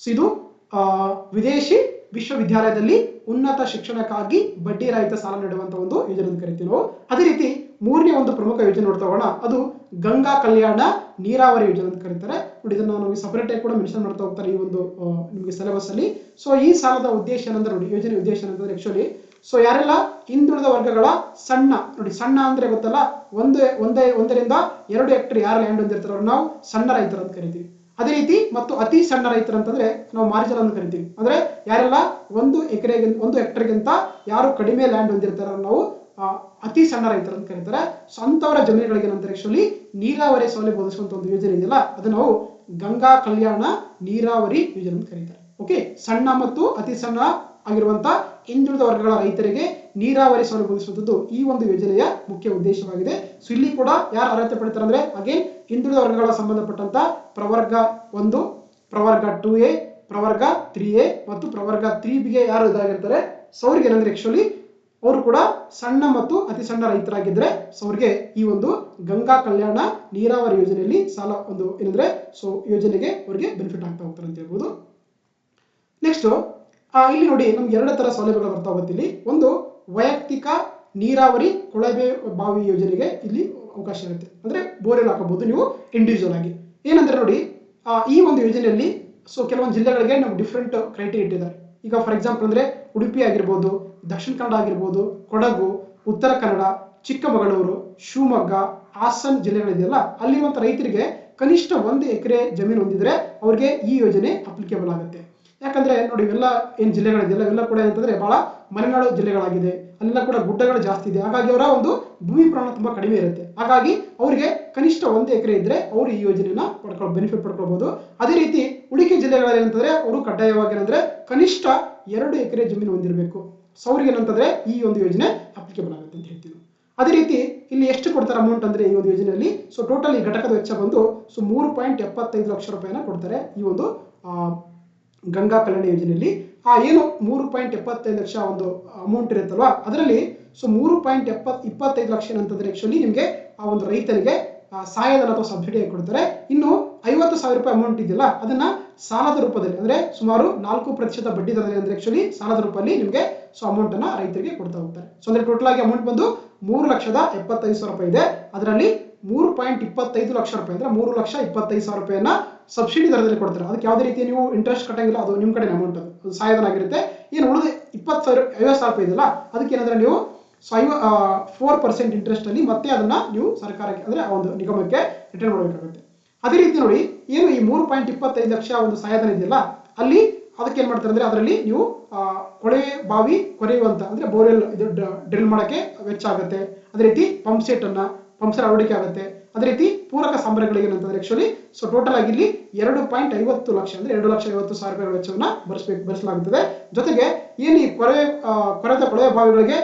ಇದು ವಿದೇಶಿ ವಿಶ್ವವಿದ್ಯಾಲಯದಲ್ಲಿ ಉನ್ನತ ಶಿಕ್ಷಣಕ್ಕಾಗಿ ಬಡ್ಡಿ ರಹಿತ ಸಾಲ ನೀಡುವಂತ ಒಂದು ಯೋಜನೆ ಅಂತ ಕರಿತೀವಿ ನಾವು. ಅದೇ ರೀತಿ 3ನೇ ಒಂದು ಪ್ರಮುಖ ಯೋಜನೆ ನೋಡ್ತಾ ಹೋಗೋಣ, ಅದು ಗಂಗಾ ಕಲ್ಯಾಣ ನೀರಾವರಿ ಯೋಜನೆ ಅಂತ ಕರೀತಾರೆ. ನೋಡಿ ಇದನ್ನ ನಾವು ಸಪರೇಟ್ ಆಗಿ ಕೂಡ ಮೆನ್ಷನ್ ಮಾಡ್ತಾ ಹೋಗ್ತಾರೆ ಈ ಒಂದು ನಿಮಗೆ ಸಿಲೆಬಸ್ ಅಲ್ಲಿ. ಈ ಸಾಲದ ಉದ್ದೇಶ ಏನಂದ್ರೆ ನೋಡಿ, ಯೋಜನೆ ಉದ್ದೇಶ ಏನಂತಂದ್ರೆ ಆಕ್ಚುಲಿ ಯಾರೆಲ್ಲ ಹಿಂದುಳಿದ ವರ್ಗಗಳ ಸಣ್ಣ ಅಂದ್ರೆ ಗೊತ್ತಲ್ಲ, 1ರಿಂದ 2 ಹೆಕ್ಟೇರ್ ಯಾರು ಲ್ಯಾಂಡ್ ಹೊಂದಿರ್ತಾರೋ ನಾವು ಸಣ್ಣ ರೈತರು ಅಂತ ಕರಿತೀವಿ. ಅದೇ ರೀತಿ ಮತ್ತು ಅತಿ ಸಣ್ಣ ರೈತರು ಅಂತಂದ್ರೆ ನಾವು ಮಾರ್ಜಿನಲ್ ಅಂತ ಕರಿತೀವಿ. ಅಂದ್ರೆ ಯಾರೆಲ್ಲ 1 ಹೆಕ್ಟೇರ್ಗಿಂತ ಯಾರು ಕಡಿಮೆ ಲ್ಯಾಂಡ್ ಹೊಂದಿರ್ತಾರೋ ನಾವು ಅತಿ ಸಣ್ಣ ರೈತರು ಅಂತ ಕರೀತಾರೆ. ಸ್ವಂತವರ ಜಮೀನುಗಳಿಗೆ ಏನಂತಾರೆ ಆಕ್ಚುಲಿ ನೀರಾವರಿ ಸೌಲಭ್ಯ ಒದಗಿಸುವಂತ ಒಂದು ಯೋಜನೆ ಇದೆಯಲ್ಲ ಅದು ನಾವು ಗಂಗಾ ಕಲ್ಯಾಣ ನೀರಾವರಿ ಯೋಜನೆ ಅಂತ ಕರೀತಾರೆ. ಓಕೆ, ಸಣ್ಣ ಮತ್ತು ಅತಿ ಸಣ್ಣ ಆಗಿರುವಂತ ಹಿಂದುಳಿದ ವರ್ಗಗಳ ರೈತರಿಗೆ ನೀರಾವರಿ ಸೌಲಭ್ಯ ಒದಗಿಸುವಂತದ್ದು ಈ ಒಂದು ಯೋಜನೆಯ ಮುಖ್ಯ ಉದ್ದೇಶವಾಗಿದೆ. ಇಲ್ಲಿ ಕೂಡ ಯಾರು ಅರ್ಹತೆ ಪಡಿತಾರೆ ಅಂದ್ರೆ ಅಗೇನ್ ಹಿಂದುಳಿದ ವರ್ಗಗಳ ಸಂಬಂಧಪಟ್ಟಂತ ಪ್ರವರ್ಗ 1, ಪ್ರವರ್ಗ 2A, ಪ್ರವರ್ಗ 3A ಮತ್ತು ಪ್ರವರ್ಗ 3Bಗೆ ಯಾರು ಇದಾಗಿರ್ತಾರೆ, ಸೊ ಅವ್ರಿಗೆ ಏನಂದ್ರೆ ಆಕ್ಚುಲಿ ಅವರು ಕೂಡ ಸಣ್ಣ ಮತ್ತು ಅತಿ ಸಣ್ಣ ರೈತರಾಗಿದ್ರೆ ಸೊ ಅವ್ರಿಗೆ ಈ ಒಂದು ಗಂಗಾ ಕಲ್ಯಾಣ ನೀರಾವರಿ ಯೋಜನೆಯಲ್ಲಿ ಸಾಲ ಒಂದು ಏನಂದ್ರೆ ಸೊ ಯೋಜನೆಗೆ ಅವರಿಗೆ ಬೆನಿಫಿಟ್ ಆಗ್ತಾ ಹೋಗ್ತಾರೆ ಅಂತ ಹೇಳ್ಬೋದು. ನೆಕ್ಸ್ಟ್ ಇಲ್ಲಿ ನೋಡಿ ನಮ್ಗೆ ಎರಡು ತರ ಸೌಲಭ್ಯಗಳು ಬರ್ತಾ ಹೋಗುತ್ತೆ. ಇಲ್ಲಿ ಒಂದು ವೈಯಕ್ತಿಕ ನೀರಾವರಿ ಕೊಳವೆ ಬಾವಿ ಯೋಜನೆಗೆ ಇಲ್ಲಿ ಅವಕಾಶ ಇರುತ್ತೆ, ಅಂದ್ರೆ ಬೋರ್ವೆಲ್ ಹಾಕಬಹುದು ನೀವು ಇಂಡಿವಿಜುವಲ್ ಆಗಿ. ಏನಂದ್ರೆ ನೋಡಿ ಈ ಒಂದು ಯೋಜನೆಯಲ್ಲಿ ಸೊ ಕೆಲವೊಂದು ಜಿಲ್ಲೆಗಳಿಗೆ ನಾವು ಡಿಫ್ರೆಂಟ್ ಕ್ರೈಟೀರಿಯಾ ಇಟ್ಟಿದ್ದಾರೆ. ಈಗ ಫಾರ್ ಎಕ್ಸಾಂಪಲ್ ಅಂದ್ರೆ ಉಡುಪಿ ಆಗಿರ್ಬೋದು, ದಕ್ಷಿಣ ಕನ್ನಡ ಆಗಿರ್ಬೋದು, ಕೊಡಗು, ಉತ್ತರ ಕನ್ನಡ, ಚಿಕ್ಕಮಗಳೂರು, ಶಿವಮೊಗ್ಗ, ಹಾಸನ್ ಜಿಲ್ಲೆಗಳಿದೆಯಲ್ಲ ಅಲ್ಲಿರುವಂತ ರೈತರಿಗೆ ಕನಿಷ್ಠ 1 ಎಕರೆ ಜಮೀನು ಹೊಂದಿದ್ರೆ ಅವ್ರಿಗೆ ಈ ಯೋಜನೆ ಅಪ್ಲಿಕೇಬಲ್ ಆಗುತ್ತೆ. ಯಾಕಂದ್ರೆ ನೋಡಿ ಇವೆಲ್ಲ ಏನ್ ಜಿಲ್ಲೆಗಳಿದೆಯಲ್ಲ ಇವೆಲ್ಲ ಕೂಡ ಏನಂತಂದ್ರೆ ಬಹಳ ಮಲೆನಾಡು ಜಿಲ್ಲೆಗಳಾಗಿದೆ, ಅಲ್ಲೆಲ್ಲ ಕೂಡ ಗುಡ್ಡಗಳು ಜಾಸ್ತಿ ಇದೆ, ಹಾಗಾಗಿ ಅವರ ಒಂದು ಭೂಮಿ ಪ್ರಮಾಣ ತುಂಬಾ ಕಡಿಮೆ ಇರುತ್ತೆ. ಹಾಗಾಗಿ ಅವರಿಗೆ ಕನಿಷ್ಠ 1 ಎಕರೆ ಇದ್ರೆ ಅವರು ಈ ಯೋಜನೆನ ಬೆನಿಫಿಟ್ ಪಡ್ಕೊಳ್ಬಹುದು. ಅದೇ ರೀತಿ ಉಳಿಕೆ ಜಿಲ್ಲೆಗಳಲ್ಲಿ ಏನಂತಂದ್ರೆ ಅವರು ಕಡ್ಡಾಯವಾಗಿ ಏನಂದ್ರೆ ಕನಿಷ್ಠ 2 ಎಕರೆ ಜಮೀನು ಹೊಂದಿರಬೇಕು. ಸೊ ಅವ್ರಿಗೆ ಏನಂತಂದ್ರೆ ಈ ಒಂದು ಯೋಜನೆ ಅಪ್ಲಿಕೇಬಲ್ ಆಗುತ್ತೆ ಅಂತ ಹೇಳ್ತೀವಿ. ಅದೇ ರೀತಿ ಇಲ್ಲಿ ಎಷ್ಟು ಕೊಡ್ತಾರೆ ಅಮೌಂಟ್ ಅಂದ್ರೆ ಈ ಒಂದು ಯೋಜನೆಯಲ್ಲಿ ಸೊ ಟೋಟಲ್ ಈ ಘಟಕದ ವೆಚ್ಚ ಬಂದು ಸೊ 3.75 ಲಕ್ಷ ರೂಪಾಯಿನ ಕೊಡ್ತಾರೆ ಈ ಒಂದು ಗಂಗಾ ಕಲ್ಯಾಣ ಯೋಜನೆಯಲ್ಲಿ. ಏನು 3.75 ಲಕ್ಷ ಒಂದು ಅಮೌಂಟ್ ಇರುತ್ತಲ್ವಾ ಅದರಲ್ಲಿ ಸೊ 3.25 ಲಕ್ಷ ಏನಂತಂದ್ರೆ ಆಕ್ಚುಲಿ ನಿಮಗೆ ಆ ಒಂದು ರೈತನಿಗೆ ಸಹಾಯಧನ ಅಥವಾ ಸಬ್ಸಿಡಿ ಕೊಡ್ತಾರೆ. ಇನ್ನು 50,000 ರೂಪಾಯಿ ಅಮೌಂಟ್ ಇದೆಯಲ್ಲ ಅದನ್ನ ಸಾಲದ ರೂಪದಲ್ಲಿ ಅಂದ್ರೆ ಸುಮಾರು 4% ಬಡ್ಡಿ ದರದಲ್ಲಿ ಅಂದ್ರೆ ಆಕ್ಚುಲಿ ಸಾಲದ ರೂಪದಲ್ಲಿ ನಿಮಗೆ ಸೊ ಅಮೌಂಟ್ ಅನ್ನ ರೈತರಿಗೆ ಕೊಡ್ತಾ ಹೋಗ್ತಾರೆ. ಸೊ ಅಂದ್ರೆ ಟೋಟಲ್ ಆಗಿ ಅಮೌಂಟ್ ಬಂದು 3,75,000 ರೂಪಾಯಿ ಇದೆ. ಅದರಲ್ಲಿ 3.25 ಲಕ್ಷ ರೂಪಾಯಿ ಅಂದ್ರೆ 3,25,000 ರೂಪಾಯಿಯನ್ನ ಸಬ್ಸಿಡಿ ದರದಲ್ಲಿ ಕೊಡ್ತಾರೆ. ಅದಕ್ಕೆ ಯಾವುದೇ ರೀತಿ ನೀವು ಇಂಟ್ರೆಸ್ಟ್ ಕಟ್ಟಂಗಿಲ್ಲ, ಅದು ನಿಮ್ಮ ಕಡೆ ಅಮೌಂಟ್ ಅದು ಸಹಾಯಧನ ಆಗಿರುತ್ತೆ. ಏನು ಉಳಿದ 50,000 ರೂಪಾಯಿ ಇದೆಯಲ್ಲ ಅದಕ್ಕೆ ಏನಂದ್ರೆ ನೀವು 4% ಇಂಟ್ರೆಸ್ಟ್ ಅಲ್ಲಿ ಮತ್ತೆ ಅದನ್ನ ನೀವು ಸರ್ಕಾರಕ್ಕೆ ಅಂದ್ರೆ ಆ ಒಂದು ನಿಗಮಕ್ಕೆ ರಿಟರ್ನ್ ಮಾಡಬೇಕಾಗುತ್ತೆ. ಅದೇ ರೀತಿ ನೋಡಿ ಏನು ಈ 3.25 ಲಕ್ಷ ಒಂದು ಸಹಾಯಧನ ಇದೆಯಲ್ಲ ಅಲ್ಲಿ ಅದಕ್ಕೆ ಏನ್ ಮಾಡ್ತಾರೆ ಅಂದ್ರೆ ಅದರಲ್ಲಿ ನೀವು ಕೊಳವೆ ಬಾವಿ ಕೊರೆಯುವಂತ ಅಂದ್ರೆ ಬೋರ್ವೆಲ್ ಡ್ರಿಲ್ ಮಾಡಕ್ಕೆ ವೆಚ್ಚ ಆಗುತ್ತೆ. ಅದೇ ರೀತಿ ಪಂಪ್ ಸೆಟ್ ಅಳವಡಿಕೆ ಆಗುತ್ತೆ. ಅದೇ ರೀತಿ ಪೂರಕ ಸಂಬರಗಳಿಗೆ ಏನಂತಂದ್ರೆ ಆಕ್ಚುಲಿ ಸೊ ಟೋಟಲ್ ಆಗಿ ಇಲ್ಲಿ 2.50 ಲಕ್ಷ ಅಂದ್ರೆ 2,50,000 ರೂಪಾಯಿ ವೆಚ್ಚವನ್ನ ಭರಿಸಲಾಗುತ್ತದೆ. ಜೊತೆಗೆ ಏನು ಈ ಕೊರೆದ ಕೊಳವೆ ಬಾವಿಗಳಿಗೆ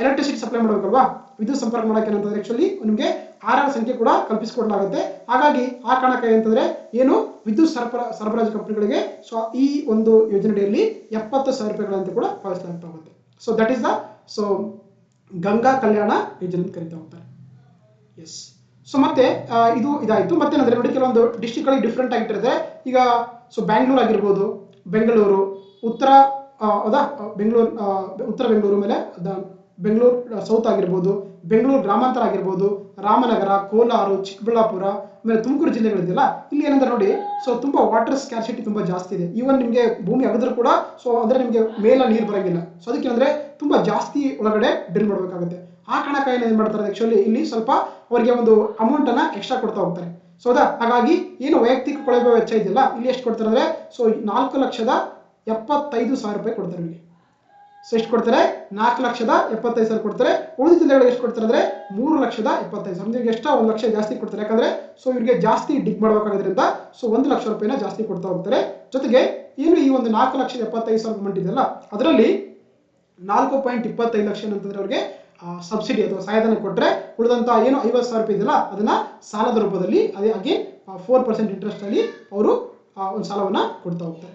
ಎಲೆಕ್ಟ್ರಿಸಿಟಿ ಸಪ್ಲೈ ಮಾಡಬೇಕಲ್ವಾ, ವಿದ್ಯುತ್ ಸಂಪರ್ಕ ಮಾಡಕ್ಕೆ ಏನಂತಂದ್ರೆ ಆಕ್ಚುಲಿ ನಿಮಗೆ ಆರ್ಆರ್ ಸಂಖ್ಯೆ ಕೂಡ ಕಲ್ಪಿಸಿಕೊಡಲಾಗುತ್ತೆ. ಹಾಗಾಗಿ ಆ ಕಾರಣಕ್ಕೆ ಏನಂತಂದ್ರೆ ಏನು ವಿದ್ಯುತ್ ಸರಬರಾಜು ಕಂಪನಿಗಳಿಗೆ ಸೊ ಈ ಒಂದು ಯೋಜನೆಯಲ್ಲಿ 70,000 ರೂಪಾಯಿಗಳಂತೆ ಕೂಡ ಪಾವತಿಸಲಾಗ್ತಾ ಹೋಗುತ್ತೆ. So that is the so Ganga Kalyana ಯೋಜನೆ ಅಂತ ಕರೀತಾ ಹೋಗ್ತಾರೆ. ಎಸ್. ಸೊ ಮತ್ತೆ ಇದಾಯ್ತು. ಮತ್ತೆ ಏನಂದ್ರೆ ನೋಡಿ ಕೆಲವೊಂದು ಡಿಸ್ಟ್ರಿಕ್ಟ್ ಗಳಿಗೆ ಡಿಫ್ರೆಂಟ್ ಆಗಿಟ್ಟಿರುತ್ತೆ. ಈಗ ಸೊ ಬ್ಯಾಂಗ್ಳೂರ್ ಆಗಿರ್ಬೋದು, ಬೆಂಗಳೂರು ಉತ್ತರ ಬೆಂಗಳೂರು ಮೇಲೆ ಬೆಂಗಳೂರು ಸೌತ್ ಆಗಿರ್ಬೋದು, ಬೆಂಗಳೂರು ಗ್ರಾಮಾಂತರ ಆಗಿರ್ಬೋದು, ರಾಮನಗರ, ಕೋಲಾರ, ಚಿಕ್ಕಬಳ್ಳಾಪುರ, ಆಮೇಲೆ ತುಮಕೂರು ಜಿಲ್ಲೆಗಳಿದೆಯಲ್ಲ ಇಲ್ಲಿ ಏನಂದ್ರೆ ನೋಡಿ ಸೊ ತುಂಬಾ ವಾಟರ್ ಸ್ಕ್ಯಾರ್ಸಿಟಿ ತುಂಬಾ ಜಾಸ್ತಿ ಇದೆ. ಈವನ್ ನಿಮಗೆ ಭೂಮಿ ಅಗದ್ರೂ ಕೂಡ ಸೊ ಅಂದ್ರೆ ನಿಮಗೆ ಮೇಲೆ ನೀರು ಬರಂಗಿಲ್ಲ. ಸೊ ಅದಕ್ಕೆ ಅಂದ್ರೆ ತುಂಬಾ ಜಾಸ್ತಿ ಒಳಗಡೆ ಡ್ರಿಲ್ ಮಾಡಬೇಕಾಗುತ್ತೆ. ಆ ಕಾರಣಕ್ಕೆ ಏನ್ ಮಾಡ್ತಾರೆ ಆಕ್ಚುಲಿ ಇಲ್ಲಿ ಸ್ವಲ್ಪ ಅವರಿಗೆ ಒಂದು ಅಮೌಂಟ್ ಅನ್ನ ಎಕ್ಸ್ಟ್ರಾ ಕೊಡ್ತಾ ಹೋಗ್ತಾರೆ. ಸೊ ಹಾಗಾಗಿ ಏನು ವೈಯಕ್ತಿಕ ಕೊಳವೆ ವೆಚ್ಚ ಇದೆಯಲ್ಲ ಇಲ್ಲಿ ಎಷ್ಟು ಕೊಡ್ತಾರೆ ಅಂದ್ರೆ ಸೊ 4,75,000 ರೂಪಾಯಿ ಕೊಡ್ತಾರೆ ನಿಮಗೆ. ಸೊ ಎಷ್ಟು ಕೊಡ್ತಾರೆ 4,75,000 ಕೊಡ್ತಾರೆ. ಉಳಿದ ಜಿಲ್ಲೆಗಳಿಗೆ ಎಷ್ಟು ಕೊಡ್ತಾರೆ ಅಂದ್ರೆ 3,75,000 ಎಕ್ಸ್ಟ್ರಾ 1 ಲಕ್ಷ ಜಾಸ್ತಿ ಕೊಡ್ತಾರೆ. ಯಾಕಂದ್ರೆ ಸೊ ಇವರಿಗೆ ಜಾಸ್ತಿ ಡಿಗ್ ಮಾಡಬೇಕಾಗೋದ್ರಿಂದ ಸೊ 1 ಲಕ್ಷ ರೂಪಾಯಿನ ಜಾಸ್ತಿ ಕೊಡ್ತಾ ಹೋಗ್ತಾರೆ. ಜೊತೆಗೆ ಏನು ಈ ಒಂದು 4,75,000 ಅಮೌಂಟ್ ಇದೆಯಲ್ಲ ಅದರಲ್ಲಿ 4.25 ಲಕ್ಷ ಅಂತಂದ್ರೆ ಅವ್ರಿಗೆ ಸಬ್ಸಿಡಿ ಅಥವಾ ಸಹಾಯಧನ ಕೊಟ್ಟರೆ ಉಳಿದಂತ ಏನು 50,000 ರೂಪಾಯಿ ಇದೆಯಲ್ಲ ಅದನ್ನ ಸಾಲದ ರೂಪದಲ್ಲಿ ಅದೇ ಹಾಗೆ 4% ಇಂಟ್ರೆಸ್ಟ್ ಅಲ್ಲಿ ಅವರು ಒಂದು ಸಾಲವನ್ನ ಕೊಡ್ತಾ ಹೋಗ್ತಾರೆ.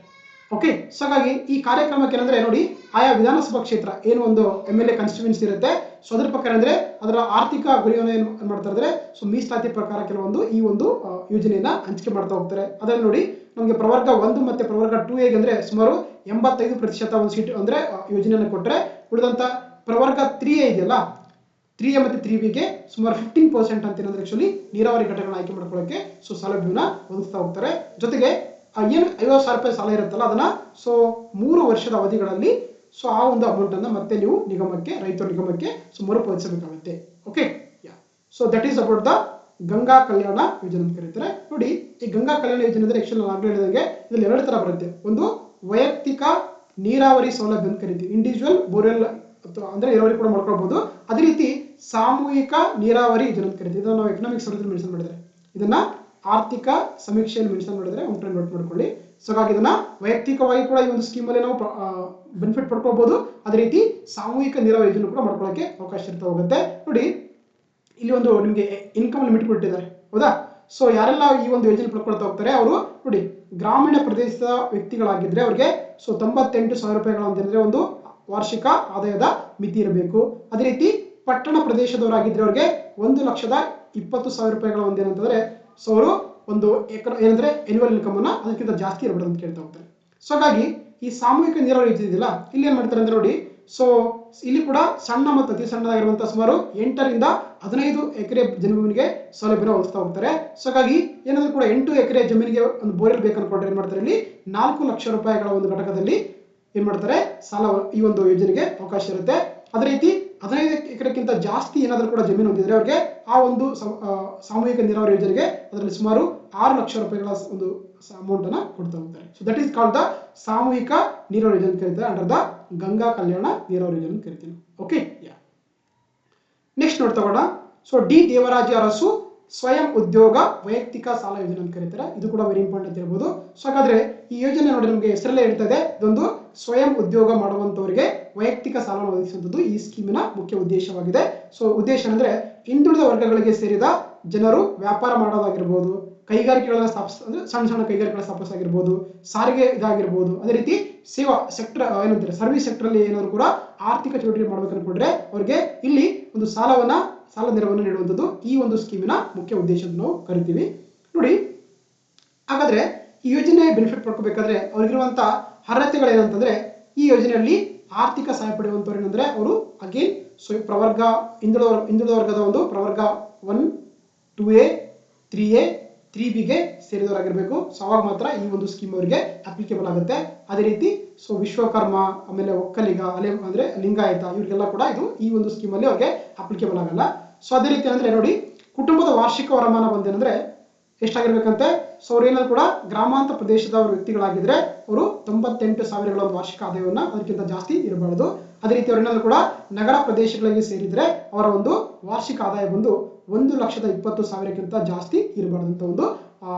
ಓಕೆ. ಸೊ ಹಾಗಾಗಿ ಈ ಕಾರ್ಯಕ್ರಮಕ್ಕೆ ಏನಂದ್ರೆ ನೋಡಿ ಆಯಾ ವಿಧಾನಸಭಾ ಕ್ಷೇತ್ರ ಏನು ಒಂದು MLA ಕಾನ್ಸ್ಟಿಟ್ಯೂನ್ಸಿ ಇರುತ್ತೆ ಸೊ ಅದ್ರ ಪ್ರಕಾರ ಅಂದ್ರೆ ಅದರ ಆರ್ಥಿಕ ಗುರಿಯನ್ನು ಏನ್ ಮಾಡ್ತಾ ಇದ್ರೆ ಸೊ ಮೀಸಲಾತಿ ಪ್ರಕಾರ ಕೆಲವೊಂದು ಈ ಒಂದು ಯೋಜನೆಯನ್ನ ಹಂಚಿಕೆ ಮಾಡ್ತಾ ಹೋಗ್ತಾರೆ. ಅದರಲ್ಲಿ ನೋಡಿ ನಮಗೆ ಪ್ರವರ್ಗ 1 ಮತ್ತೆ ಪ್ರವರ್ಗ 2A ಅಂದ್ರೆ ಸುಮಾರು 85% ಒಂದು ಸೀಟ್ ಅಂದ್ರೆ ಯೋಜನೆಯನ್ನು ಕೊಟ್ಟರೆ ಉಳಿದಂತ ಪ್ರವರ್ಗ 3A ಇದೆಯಲ್ಲ 3A ಮತ್ತೆ 3Bಗೆ ಸುಮಾರು 15% ಅಂತ ಏನಂದ್ರೆ ಆಕ್ಚುಲಿ ನೀರಾವರಿ ಘಟಕಗಳನ್ನ ಆಯ್ಕೆ ಮಾಡ್ಕೊಳ್ಳೋಕೆ ಸೊ ಸೌಲಭ್ಯವನ್ನ ಒದಗಿಸ್ತಾ ಹೋಗ್ತಾರೆ. ಜೊತೆಗೆ ಏನು 50,000 ರೂಪಾಯಿ ಸಾಲ ಇರುತ್ತಲ್ಲ ಅದನ್ನ ಸೊ 3 ವರ್ಷದ ಅವಧಿಗಳಲ್ಲಿ ಸೊ ಆ ಒಂದು ಅಮೌಂಟ್ ಅನ್ನ ಮತ್ತೆ ನೀವು ರೈತರ ನಿಗಮಕ್ಕೆ ಸೊ ಮರುಪಾವತಿಸಬೇಕಾಗುತ್ತೆ. Okay. So that is about the Ganga Kalyana ಯೋಜನೆ ಅಂತ ಕರೀತಾರೆ. ನೋಡಿ ಈ ಗಂಗಾ ಕಲ್ಯಾಣ ಯೋಜನೆ ಅಂದ್ರೆ ಆಕ್ಚುಲಿ ನಾನು ಹೇಳಿದಂಗೆ ಇದರಲ್ಲಿ 2 ತರ ಬರುತ್ತೆ. ಒಂದು ವೈಯಕ್ತಿಕ ನೀರಾವರಿ ಸೌಲಭ್ಯ ಅಂತ ಕರಿತೀವಿ, ಇಂಡಿವಿಜುವಲ್ ಬೋರ್ವೆಲ್ ಅಂದ್ರೆ ನೀರಾವರಿ ಕೂಡ ಮಾಡ್ಕೊಳ್ಬಹುದು. ಅದೇ ರೀತಿ ಸಾಮೂಹಿಕ ನೀರಾವರಿ ಯೋಜನೆ ಅಂತ ಕರಿತೀವಿ. ಇದನ್ನ ನಾವು ಎಕನಾಮಿಕ್ಸ್ ಅಲ್ಲಿ ಮೆನ್ಷನ್ ಮಾಡಿದ್ರೆ, ಇದನ್ನ ಆರ್ಥಿಕ ಸಮೀಕ್ಷೆಯನ್ನು ಮೆನ್ಷನ್ ಮಾಡಿದ್ರೆ ಒಂದು ನೋಟ್ ಮಾಡ್ಕೊಳ್ಳಿ. ಸೊ ಹಾಗಾಗಿ ಇದನ್ನ ವೈಯಕ್ತಿಕವಾಗಿ ಕೂಡ ಈ ಒಂದು ಸ್ಕೀಮ್ ಅಲ್ಲಿ ನಾವು ಬೆನಿಫಿಟ್ ಪಡ್ಕೊಳ್ಬಹುದು. ಅದೇ ರೀತಿ ಸಾಮೂಹಿಕ ನೀರಾವರಿ ಯೋಜನೆ ಕೂಡ ಮಾಡ್ಕೊಳ್ಳೋಕೆ ಅವಕಾಶ ಇರ್ತಾ ಹೋಗುತ್ತೆ. ನೋಡಿ ಇಲ್ಲಿ ಒಂದು ನಿಮಗೆ ಇನ್ಕಮ್ ಲಿಮಿಟ್ ಕೊಟ್ಟಿದ್ದಾರೆ ಹೌದಾ. ಸೊ ಯಾರೆಲ್ಲ ಈ ಒಂದು ಯೋಜನೆ ಪಡ್ಕೊಳ್ತಾ ಹೋಗ್ತಾರೆ ಅವರು ನೋಡಿ ಗ್ರಾಮೀಣ ಪ್ರದೇಶದ ವ್ಯಕ್ತಿಗಳಾಗಿದ್ರೆ ಅವ್ರಿಗೆ ಸೊ 98,000 ರೂಪಾಯಿಗಳು ಅಂತಂದ್ರೆ ಒಂದು ವಾರ್ಷಿಕ ಆದಾಯದ ಮಿತಿ ಇರಬೇಕು. ಅದೇ ರೀತಿ ಪಟ್ಟಣ ಪ್ರದೇಶದವರಾಗಿದ್ರೆ ಅವ್ರಿಗೆ 1,20,000 ರೂಪಾಯಿಗಳ ಒಂದೇನಂತಂದ್ರೆ ಸೊ ಅವರು ಒಂದು ಏನಂದ್ರೆ ಎನ್ಯುವಲ್ ಇನ್ಕಮ್ ಅನ್ನ ಅದಕ್ಕಿಂತ ಜಾಸ್ತಿ ಇರಬಾರ್ದು ಅಂತ ಕೇಳ್ತಾ ಹೋಗ್ತಾರೆ. ಸೊ ಹಾಗಾಗಿ ಈ ಸಾಮೂಹಿಕ ನೀರಾವರಿ ಯೋಜನೆ ಇದೆಯಲ್ಲ ಇಲ್ಲಿ ಏನ್ ಮಾಡ್ತಾರೆ ಅಂದ್ರೆ ನೋಡಿ ಸೊ ಇಲ್ಲಿ ಕೂಡ ಸಣ್ಣ ಮತ್ತು ಅತಿ ಸಣ್ಣದಾಗಿರುವಂತಹ ಸುಮಾರು 8 ರಿಂದ 15 ಎಕರೆ ಜಮೀನಿಗೆ ಸೌಲಭ್ಯನ ಒದಗಿಸ್ತಾ ಹೋಗ್ತಾರೆ. ಸೊ ಹಾಗಾಗಿ ಏನಾದ್ರೂ ಕೂಡ 8 ಎಕರೆ ಜಮೀನಿಗೆ ಒಂದು ಬೋರ್ವೆಲ್ ಬೇಕನ್ಕೊಂಡ್ರೆ ಏನ್ ಮಾಡ್ತಾರೆ ಇಲ್ಲಿ 4 ಲಕ್ಷ ರೂಪಾಯಿಗಳ ಒಂದು ಘಟಕದಲ್ಲಿ ಏನ್ ಮಾಡ್ತಾರೆ ಸಾಲ ಈ ಒಂದು ಯೋಜನೆಗೆ ಅವಕಾಶ ಇರುತ್ತೆ. ಅದೇ ರೀತಿ 15 ಎಕರೆಕ್ಕಿಂತ ಜಾಸ್ತಿ ಏನಾದ್ರೂ ಕೂಡ ಜಮೀನು ಹೊಂದಿದ್ರೆ ಅವ್ರಿಗೆ ಆ ಒಂದು ಸಾಮೂಹಿಕ ನೀರಾವರಿ ಯೋಜನೆಗೆ ಅದರಲ್ಲಿ ಸುಮಾರು 6 ಲಕ್ಷ ರೂಪಾಯಿಗಳ ಒಂದು ಅಮೌಂಟ್ ಅನ್ನ ಕೊಡ್ತಾ ಹೋಗ್ತಾರೆ. So that is called the ಸಾಮೂಹಿಕ ನೀರಾವರಿ ಯೋಜನೆ ಕರೀತಾರೆ ಅಂಡರ್ ದ ಗಂಗಾ ಕಲ್ಯಾಣ ನೀರಾವರಿ ಯೋಜನೆ ಕರಿತೀವಿ. ಓಕೆ, ನೆಕ್ಸ್ಟ್ ನೋಡ್ತಾ ಸೊ ಡಿ ದೇವರಾಜ ಅರಸು ಸ್ವಯಂ ಉದ್ಯೋಗ ವೈಯಕ್ತಿಕ ಸಾಲ ಯೋಜನೆ ಅಂತ ಕರೀತಾರೆ. ಇದು ಕೂಡ ವೆರಿ ಇಂಪಾರ್ಟೆಂಟ್ ಅಂತ ಹೇಳ್ಬೋದು. ಸೊ ಹಾಗಾದ್ರೆ ಈ ಯೋಜನೆ ನೋಡಿ ನಮಗೆ ಹೆಸರಲ್ಲೇ ಹೇಳ್ತದೆ ಇದೊಂದು ಸ್ವಯಂ ಉದ್ಯೋಗ ಮಾಡುವಂತವರಿಗೆ ವೈಯಕ್ತಿಕ ಸಾಲ ಒದಗಿಸುವಂಥದ್ದು ಈ ಸ್ಕೀಮಿನ ಮುಖ್ಯ ಉದ್ದೇಶವಾಗಿದೆ. ಸೊ ಉದ್ದೇಶ ಅಂದ್ರೆ ಹಿಂದುಳಿದ ವರ್ಗಗಳಿಗೆ ಸೇರಿದ ಜನರು ವ್ಯಾಪಾರ ಮಾಡೋದಾಗಿರ್ಬೋದು, ಕೈಗಾರಿಕೆಗಳನ್ನ ಅಂದ್ರೆ ಸಣ್ಣ ಸಣ್ಣ ಕೈಗಾರಿಕೆಗಳ ಸ್ಥಾಪಿಸಾಗಿರ್ಬೋದು, ಸಾರಿಗೆ ಇದಾಗಿರ್ಬೋದು, ಅದೇ ರೀತಿ ಸೇವಾ ಸೆಕ್ಟರ್ ಏನಂತಾರೆ ಸರ್ವಿಸ್ ಸೆಕ್ಟರ್ ಅಲ್ಲಿ ಏನಾದ್ರು ಕೂಡ ಆರ್ಥಿಕ ಚಟುವಟಿಕೆ ಮಾಡ್ಬೇಕು ಅನ್ಕೊಂಡ್ರೆ ಅವ್ರಿಗೆ ಇಲ್ಲಿ ಒಂದು ಸಾಲ ನೆರವನ್ನು ನೀಡುವಂಥದ್ದು ಈ ಒಂದು ಸ್ಕೀಮಿನ ಮುಖ್ಯ ಉದ್ದೇಶ ಅಂತ ನಾವು ಕರಿತೀವಿ. ನೋಡಿ ಹಾಗಾದ್ರೆ ಈ ಯೋಜನೆ ಬೆನಿಫಿಟ್ ಪಡ್ಕೋಬೇಕಾದ್ರೆ ಅವ್ರಿಗಿರುವಂತ ಅರ್ಹತೆಗಳೇನಂತಂದ್ರೆ ಈ ಯೋಜನೆಯಲ್ಲಿ ಆರ್ಥಿಕ ಸಹಾಯ ಪಡೆಯುವಂತವ್ರು ಏನಂದ್ರೆ ಅವರು ಅಗೇನ್ ಪ್ರವರ್ಗ ಹಿಂದುಳಿದ ವರ್ಗದ ಒಂದು ಪ್ರವರ್ಗ 1, 2A, 3A, 3Bಗೆ ಸೇರಿದವರಾಗಿರ್ಬೇಕು. ಸೊ ಅವಾಗ ಮಾತ್ರ ಈ ಒಂದು ಸ್ಕೀಮ್ ಅವರಿಗೆ ಅಪ್ಲಿಕೇಬಲ್ ಆಗುತ್ತೆ. ಅದೇ ರೀತಿ ಸೊ ವಿಶ್ವಕರ್ಮ, ಆಮೇಲೆ ಒಕ್ಕಲಿಗ, ಅಂದ್ರೆ ಲಿಂಗಾಯತ ಇವರಿಗೆಲ್ಲ ಕೂಡ ಇದು ಈ ಒಂದು ಸ್ಕೀಮ್ ಅಲ್ಲಿ ಅವ್ರಿಗೆ ಅಪ್ಲಿಕೇಬಲ್ ಆಗಲ್ಲ. ಸೊ ಅದೇ ರೀತಿ ಅಂದ್ರೆ ನೋಡಿ ಕುಟುಂಬದ ವಾರ್ಷಿಕ ವರಮಾನ ಬಂದೇನಂದ್ರೆ ಎಷ್ಟಾಗಿರ್ಬೇಕಂತೆ ಸೊ ಅವ್ರು ಏನಾದ್ರು ಕೂಡ ಗ್ರಾಮಾಂತರ ಪ್ರದೇಶದ ವ್ಯಕ್ತಿಗಳಾಗಿದ್ರೆ ಅವರು 98,000 ಒಂದು ವಾರ್ಷಿಕ ಆದಾಯವನ್ನ ಅದಕ್ಕಿಂತ ಜಾಸ್ತಿ ಇರಬಾರದು. ಅದೇ ರೀತಿ ಅವ್ರು ಏನಾದ್ರು ಕೂಡ ನಗರ ಪ್ರದೇಶಗಳಿಗೆ ಸೇರಿದ್ರೆ ಅವರ ಒಂದು ವಾರ್ಷಿಕ ಆದಾಯ ಬಂದು 1,20,000ಕ್ಕಿಂತ ಜಾಸ್ತಿ ಇರಬಾರ್ದಂತ ಒಂದು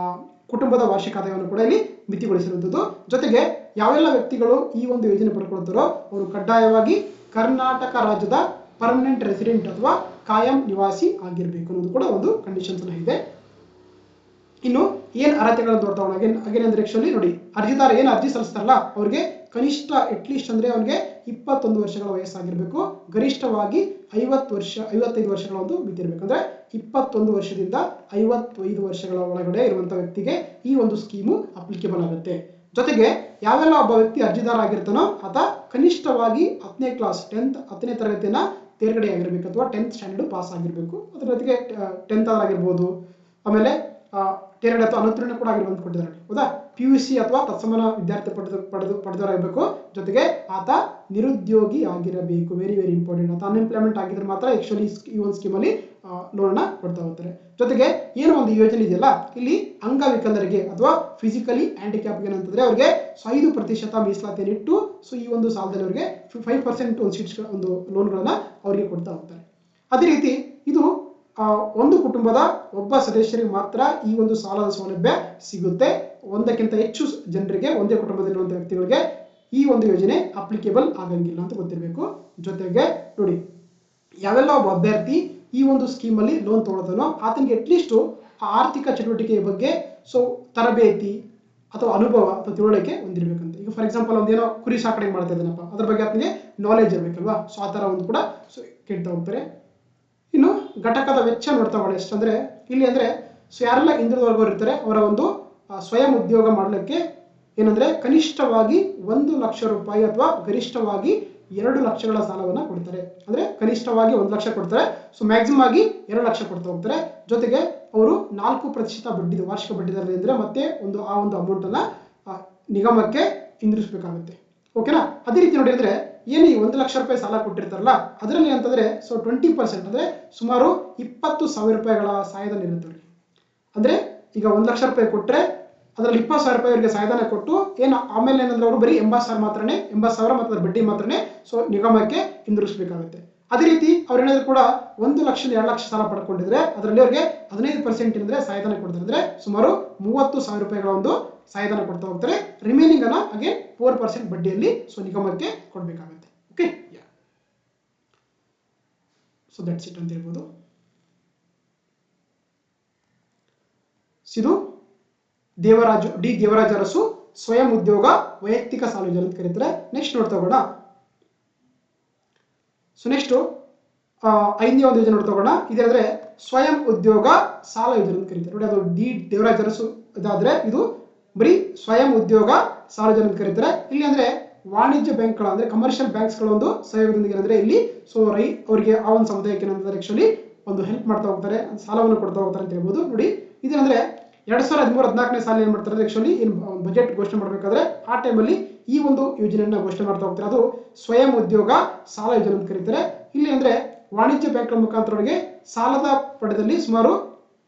ಕುಟುಂಬದ ವಾರ್ಷಿಕ ಆದಾಯವನ್ನು ಕೂಡ ಇಲ್ಲಿ ಮಿತಿಗೊಳಿಸಿರುವಂಥದ್ದು. ಜೊತೆಗೆ ಯಾವೆಲ್ಲ ವ್ಯಕ್ತಿಗಳು ಈ ಒಂದು ಯೋಜನೆ ಪಡ್ಕೊಳ್ತಾರೋ ಅವರು ಕಡ್ಡಾಯವಾಗಿ ಕರ್ನಾಟಕ ರಾಜ್ಯದ ಪರ್ಮನೆಂಟ್ ರೆಸಿಡೆಂಟ್ ಅಥವಾ ಕಾಯಂ ನಿವಾಸಿ ಆಗಿರ್ಬೇಕು ಅನ್ನೋದು ಕೂಡ ಒಂದು ಕಂಡೀಷನ್ಸ್ ಇದೆ. ಇನ್ನು ಏನ್ ಅರ್ಹತೆಗಳನ್ನು ನೋಡ್ತಾ ಅಂದ್ರೆ ಆಕ್ಚುಲಿ ನೋಡಿ ಅರ್ಜಿದಾರ ಏನ್ ಅರ್ಜಿ ಸಲ್ಲಿಸ್ತಾರಲ್ಲ ಅವ್ರಿಗೆ ಕನಿಷ್ಠ ಅಟ್ಲೀಸ್ಟ್ ಅಂದ್ರೆ ಅವ್ರಿಗೆ 21 ವರ್ಷಗಳ ವಯಸ್ಸಾಗಿರ್ಬೇಕು, ಗರಿಷ್ಠವಾಗಿ 55 ವರ್ಷಗಳ ಒಂದು ಮಿತಿ ಇರಬೇಕು. ಅಂದ್ರೆ 21 ವರ್ಷದಿಂದ 55 ವರ್ಷಗಳ ಒಳಗಡೆ ಇರುವಂತಹ ವ್ಯಕ್ತಿಗೆ ಈ ಒಂದು ಸ್ಕೀಮು ಅಪ್ಲಿಕೇಬಲ್ ಆಗುತ್ತೆ. ಜೊತೆಗೆ ಯಾವೆಲ್ಲ ಒಬ್ಬ ವ್ಯಕ್ತಿ ಅರ್ಜಿದಾರ ಆಗಿರ್ತಾನೋ ಆತ ಕನಿಷ್ಠವಾಗಿ 10ನೇ ಕ್ಲಾಸ್ 10ನೇ ತರಗತಿಯನ್ನ ತೇರ್ಗಡೆ ಆಗಿರ್ಬೇಕು ಅಥವಾ 10th ಸ್ಟ್ಯಾಂಡರ್ಡ್ ಪಾಸ್ ಆಗಿರ್ಬೇಕು. ಅದ್ರ ಜೊತೆಗೆ 10th ಆಗಿರ್ಬೋದು, ಆಮೇಲೆ ತೇರ್ಗಡೆ ಅಥವಾ ಅನುತ್ತೀರ್ಣ ಕೂಡ ಆಗಿರುವಂತ ಕೊಟ್ಟಿದ್ದಾರೆ. ಹೌದಾ, PUC ಅಥವಾ ತತ್ಸಮಾನ ವಿದ್ಯಾರ್ಥಿ ಪಡೆದವರಾಗಬೇಕು. ಜೊತೆಗೆ ಆತ ನಿರುದ್ಯೋಗಿ ಆಗಿರಬೇಕು. Very very important. ಆತ ಅನ್ಎಂಪ್ಲಾಯ್ಮೆಂಟ್ ಆಗಿದ್ರೆ ಮಾತ್ರ ಆಕ್ಚುಲಿ ಈ ಒಂದು ಸ್ಕೀಮ್ ಅಲ್ಲಿ ಲೋನ್ ಕೊಡ್ತಾ ಹೋಗ್ತಾರೆ. ಜೊತೆಗೆ ಏನು ಒಂದು ಯೋಜನೆ ಇದೆಯಲ್ಲ ಇಲ್ಲಿ ಅಂಗವಿಕಲರಿಗೆ ಅಥವಾ ಫಿಸಿಕಲಿ ಹ್ಯಾಂಡಿಕ್ಯಾಪ್ ಏನಂತಂದ್ರೆ ಅವ್ರಿಗೆ 5% ಮೀಸಲಾತಿಯನ್ನು ಇಟ್ಟು ಸೊ ಈ ಒಂದು ಸಾಲದಲ್ಲಿ ಅವರಿಗೆ 5% ಒಂದು ಸೀಟ್ಸ್ ಒಂದು ಲೋನ್ಗಳನ್ನ ಅವರಿಗೆ ಕೊಡ್ತಾ ಹೋಗ್ತಾರೆ. ಅದೇ ರೀತಿ ಇದು ಒಂದು ಕುಟುಂಬದ ಒಬ್ಬ ಸದಸ್ಯರಿಗೆ ಮಾತ್ರ ಈ ಒಂದು ಸಾಲದ ಸೌಲಭ್ಯ ಸಿಗುತ್ತೆ. ಒಂದಕ್ಕಿಂತ ಹೆಚ್ಚು ಜನರಿಗೆ ಒಂದೇ ಕುಟುಂಬದಲ್ಲಿರುವಂತಹ ವ್ಯಕ್ತಿಗಳಿಗೆ ಈ ಒಂದು ಯೋಜನೆ ಅಪ್ಲಿಕೇಬಲ್ ಆಗಂಗಿಲ್ಲ ಅಂತ ಗೊತ್ತಿರಬೇಕು. ಜೊತೆಗೆ ನೋಡಿ ಯಾವೆಲ್ಲ ಒಬ್ಬ ಅಭ್ಯರ್ಥಿ ಈ ಒಂದು ಸ್ಕೀಮ್ ಅಲ್ಲಿ ಲೋನ್ ತಗೊಳ್ತಾನೋ ಆತನಿಗೆ ಅಟ್ಲೀಸ್ಟ್ ಆರ್ಥಿಕ ಚಟುವಟಿಕೆಯ ಬಗ್ಗೆ ಸೊ ತರಬೇತಿ ಅಥವಾ ಅನುಭವ ಅಥವಾ ತಿಳುವಳಿಕೆ ಹೊಂದಿರಬೇಕಂತ. ಈಗ ಫಾರ್ ಎಕ್ಸಾಂಪಲ್ ಒಂದೇನೋ ಕುರಿ ಸಾಕಣೆ ಮಾಡ್ತಾ ಇದ್ದಾನಪ್ಪ, ಅದ್ರ ಬಗ್ಗೆ ಆತನಿಗೆ ನಾಲೆಜ್ ಇರಬೇಕಲ್ವಾ. ಸೊ ಆ ತರ ಒಂದು ಕೂಡ ಸೊ ಕೇಳ್ತಾ ಹೋಗ್ತಾರೆ. ಇನ್ನು ಘಟಕದ ವೆಚ್ಚ ನೋಡ್ತಾ ಹೋಗೋಣ ಎಷ್ಟಂದ್ರೆ ಇಲ್ಲಿ ಅಂದ್ರೆ ಸೊ ಯಾರೆಲ್ಲ ಹಿಂದುಳಿದ ವರ್ಗವರು ಇರ್ತಾರೆ ಅವರ ಒಂದು ಸ್ವಯಂ ಉದ್ಯೋಗ ಮಾಡಲಿಕ್ಕೆ ಏನಂದ್ರೆ ಕನಿಷ್ಠವಾಗಿ 1 ಲಕ್ಷ ರೂಪಾಯಿ ಅಥವಾ ಗರಿಷ್ಠವಾಗಿ 2 ಲಕ್ಷಗಳ ಸಾಲವನ್ನ ಕೊಡ್ತಾರೆ. ಅಂದ್ರೆ ಕನಿಷ್ಠವಾಗಿ 1 ಲಕ್ಷ ಕೊಡ್ತಾರೆ, ಸೊ ಮ್ಯಾಕ್ಸಿಮಮ್ ಆಗಿ 2 ಲಕ್ಷ ಕೊಡ್ತಾ ಹೋಗ್ತಾರೆ. ಜೊತೆಗೆ ಅವರು 4% ಬಡ್ಡಿ ವಾರ್ಷಿಕ ಬಡ್ಡಿ ದರದಲ್ಲಿ ಅಂದ್ರೆ ಮತ್ತೆ ಆ ಒಂದು ಅಮೌಂಟ್ ಅನ್ನ ನಿಗಮಕ್ಕೆ ಹಿಂದಿರಿಸಬೇಕಾಗುತ್ತೆ. ಓಕೆನಾ. ಅದೇ ರೀತಿ ನೋಡಿ ಅಂದ್ರೆ ಏನು ಈ 1 ಲಕ್ಷ ರೂಪಾಯಿ ಸಾಲ ಕೊಟ್ಟಿರ್ತಾರಲ್ಲ ಅದರಲ್ಲಿ ಅಂತಂದ್ರೆ ಸೊ 20% ಅಂದ್ರೆ ಸುಮಾರು 20,000 ರೂಪಾಯಿಗಳ ಸಹಾಯಧನ ಇರುತ್ತೆ ಅವ್ರಿಗೆ. ಅಂದ್ರೆ ಈಗ 1 ಲಕ್ಷ ರೂಪಾಯಿ ಕೊಟ್ರೆ ಅದರಲ್ಲಿ 20,000 ರೂಪಾಯಿ ಅವರಿಗೆ ಸಹಾಯಧನ ಕೊಟ್ಟು ಏನು ಆಮೇಲೆ ಏನಂದ್ರೆ ಅವರು ಬರೀ 80,000 ಮತ್ತು ಬಡ್ಡಿ ಮಾತ್ರನೇ ಸೊ ನಿಗಮಕ್ಕೆ ಹಿಂದಿರಿಸಬೇಕಾಗುತ್ತೆ. ಅದೇ ರೀತಿ ಅವ್ರು ಏನಾದ್ರು ಕೂಡ 1 ಲಕ್ಷ 2 ಲಕ್ಷ ಸಾಲ ಪಡ್ಕೊಂಡಿದ್ರೆ ಅದರಲ್ಲಿ ಅವ್ರಿಗೆ 15% ಅಂದ್ರೆ ಸಹಾಯಧನ ಕೊಡ್ತಾರೆ. ಅಂದ್ರೆ ಸುಮಾರು 30,000 ರೂಪಾಯಿಗಳ ಒಂದು ಸಹಾಯಧನ ಕೊಡ್ತಾ ಹೋಗ್ತಾರೆ. ರಿಮೈನಿಂಗ್ ಅನ್ನ ಹಾಗೆ 4% ಬಡ್ಡಿಯಲ್ಲಿ ಸೊ ನಿಗಮಕ್ಕೆ ಕೊಡ್ಬೇಕಾಗುತ್ತೆ. ಓಕೆ, ಸೊ ದಟ್ಸ್ ಇಟ್ ಅಂತ ಹೇಳ್ಬೋದು. ಇದು ದೇವರಾಜ ಅರಸು ಸ್ವಯಂ ಉದ್ಯೋಗ ವೈಯಕ್ತಿಕ ಸಾಲ ಯೋಜನೆ ಅಂತ ಕರೀತಾರೆ. ನೆಕ್ಸ್ಟ್ ನೋಡ್ತಾ ಹೋಗೋಣ. ಸೊ ನೆಕ್ಸ್ಟ್ 5ನೇ ಒಂದು ಯೋಜನೆ ನೋಡ್ತಾ ಹೋಗೋಣ. ಇದಾದ್ರೆ ಸ್ವಯಂ ಉದ್ಯೋಗ ಸಾಲ ಯೋಜನೆ ಅಂತ ಕರೀತಾರೆ ನೋಡಿ. ಅದು ದೇವರಾಜ ಅರಸು ಇದಾದ್ರೆ ಇದು ಬರೀ ಸ್ವಯಂ ಉದ್ಯೋಗ ಸಾಲ ಯೋಜನೆ ಅಂತ ಕರೀತಾರೆ. ಇಲ್ಲಿ ಅಂದ್ರೆ ವಾಣಿಜ್ಯ ಬ್ಯಾಂಕ್ಗಳ ಅಂದ್ರೆ ಕಮರ್ಷಿಯಲ್ ಬ್ಯಾಂಕ್ಸ್ಗಳ ಒಂದು ಸಹಯೋಗದೊಂದಿಗೆ ಏನಂದ್ರೆ ಇಲ್ಲಿ ಸೊ ಅವರಿಗೆ ಆ ಒಂದು ಸಮುದಾಯಕ್ಕೆ ಏನಂದ್ರೆ ಆಕ್ಚುಲಿ ಒಂದು ಹೆಲ್ಪ್ ಮಾಡ್ತಾ ಹೋಗ್ತಾರೆ, ಸಾಲವನ್ನು ಕೊಡ್ತಾ ಹೋಗ್ತಾರೆ ಅಂತ ಹೇಳ್ಬೋದು ನೋಡಿ. ಇದೇನಂದ್ರೆ 2013-14ನೇ ಸಾಲ ಏನ್ ಮಾಡ್ತಾರೆ ಆಕ್ಚುಲಿ ಬಜೆಟ್ ಘೋಷಣೆ ಮಾಡಬೇಕಾದ್ರೆ ಆ ಟೈಮಲ್ಲಿ ಈ ಒಂದು ಯೋಜನೆಯನ್ನ ಘೋಷಣೆ ಮಾಡ್ತಾ ಹೋಗ್ತಾರೆ. ಅದು ಸ್ವಯಂ ಉದ್ಯೋಗ ಸಾಲ ಯೋಜನೆ ಅಂತ ಕರೀತಾರೆ. ಇಲ್ಲಿ ಅಂದ್ರೆ ವಾಣಿಜ್ಯ ಬ್ಯಾಂಕ್ಗಳ ಮುಖಾಂತರ ಅವರಿಗೆ ಸಾಲದ ಪಡೆದಲ್ಲಿ ಸುಮಾರು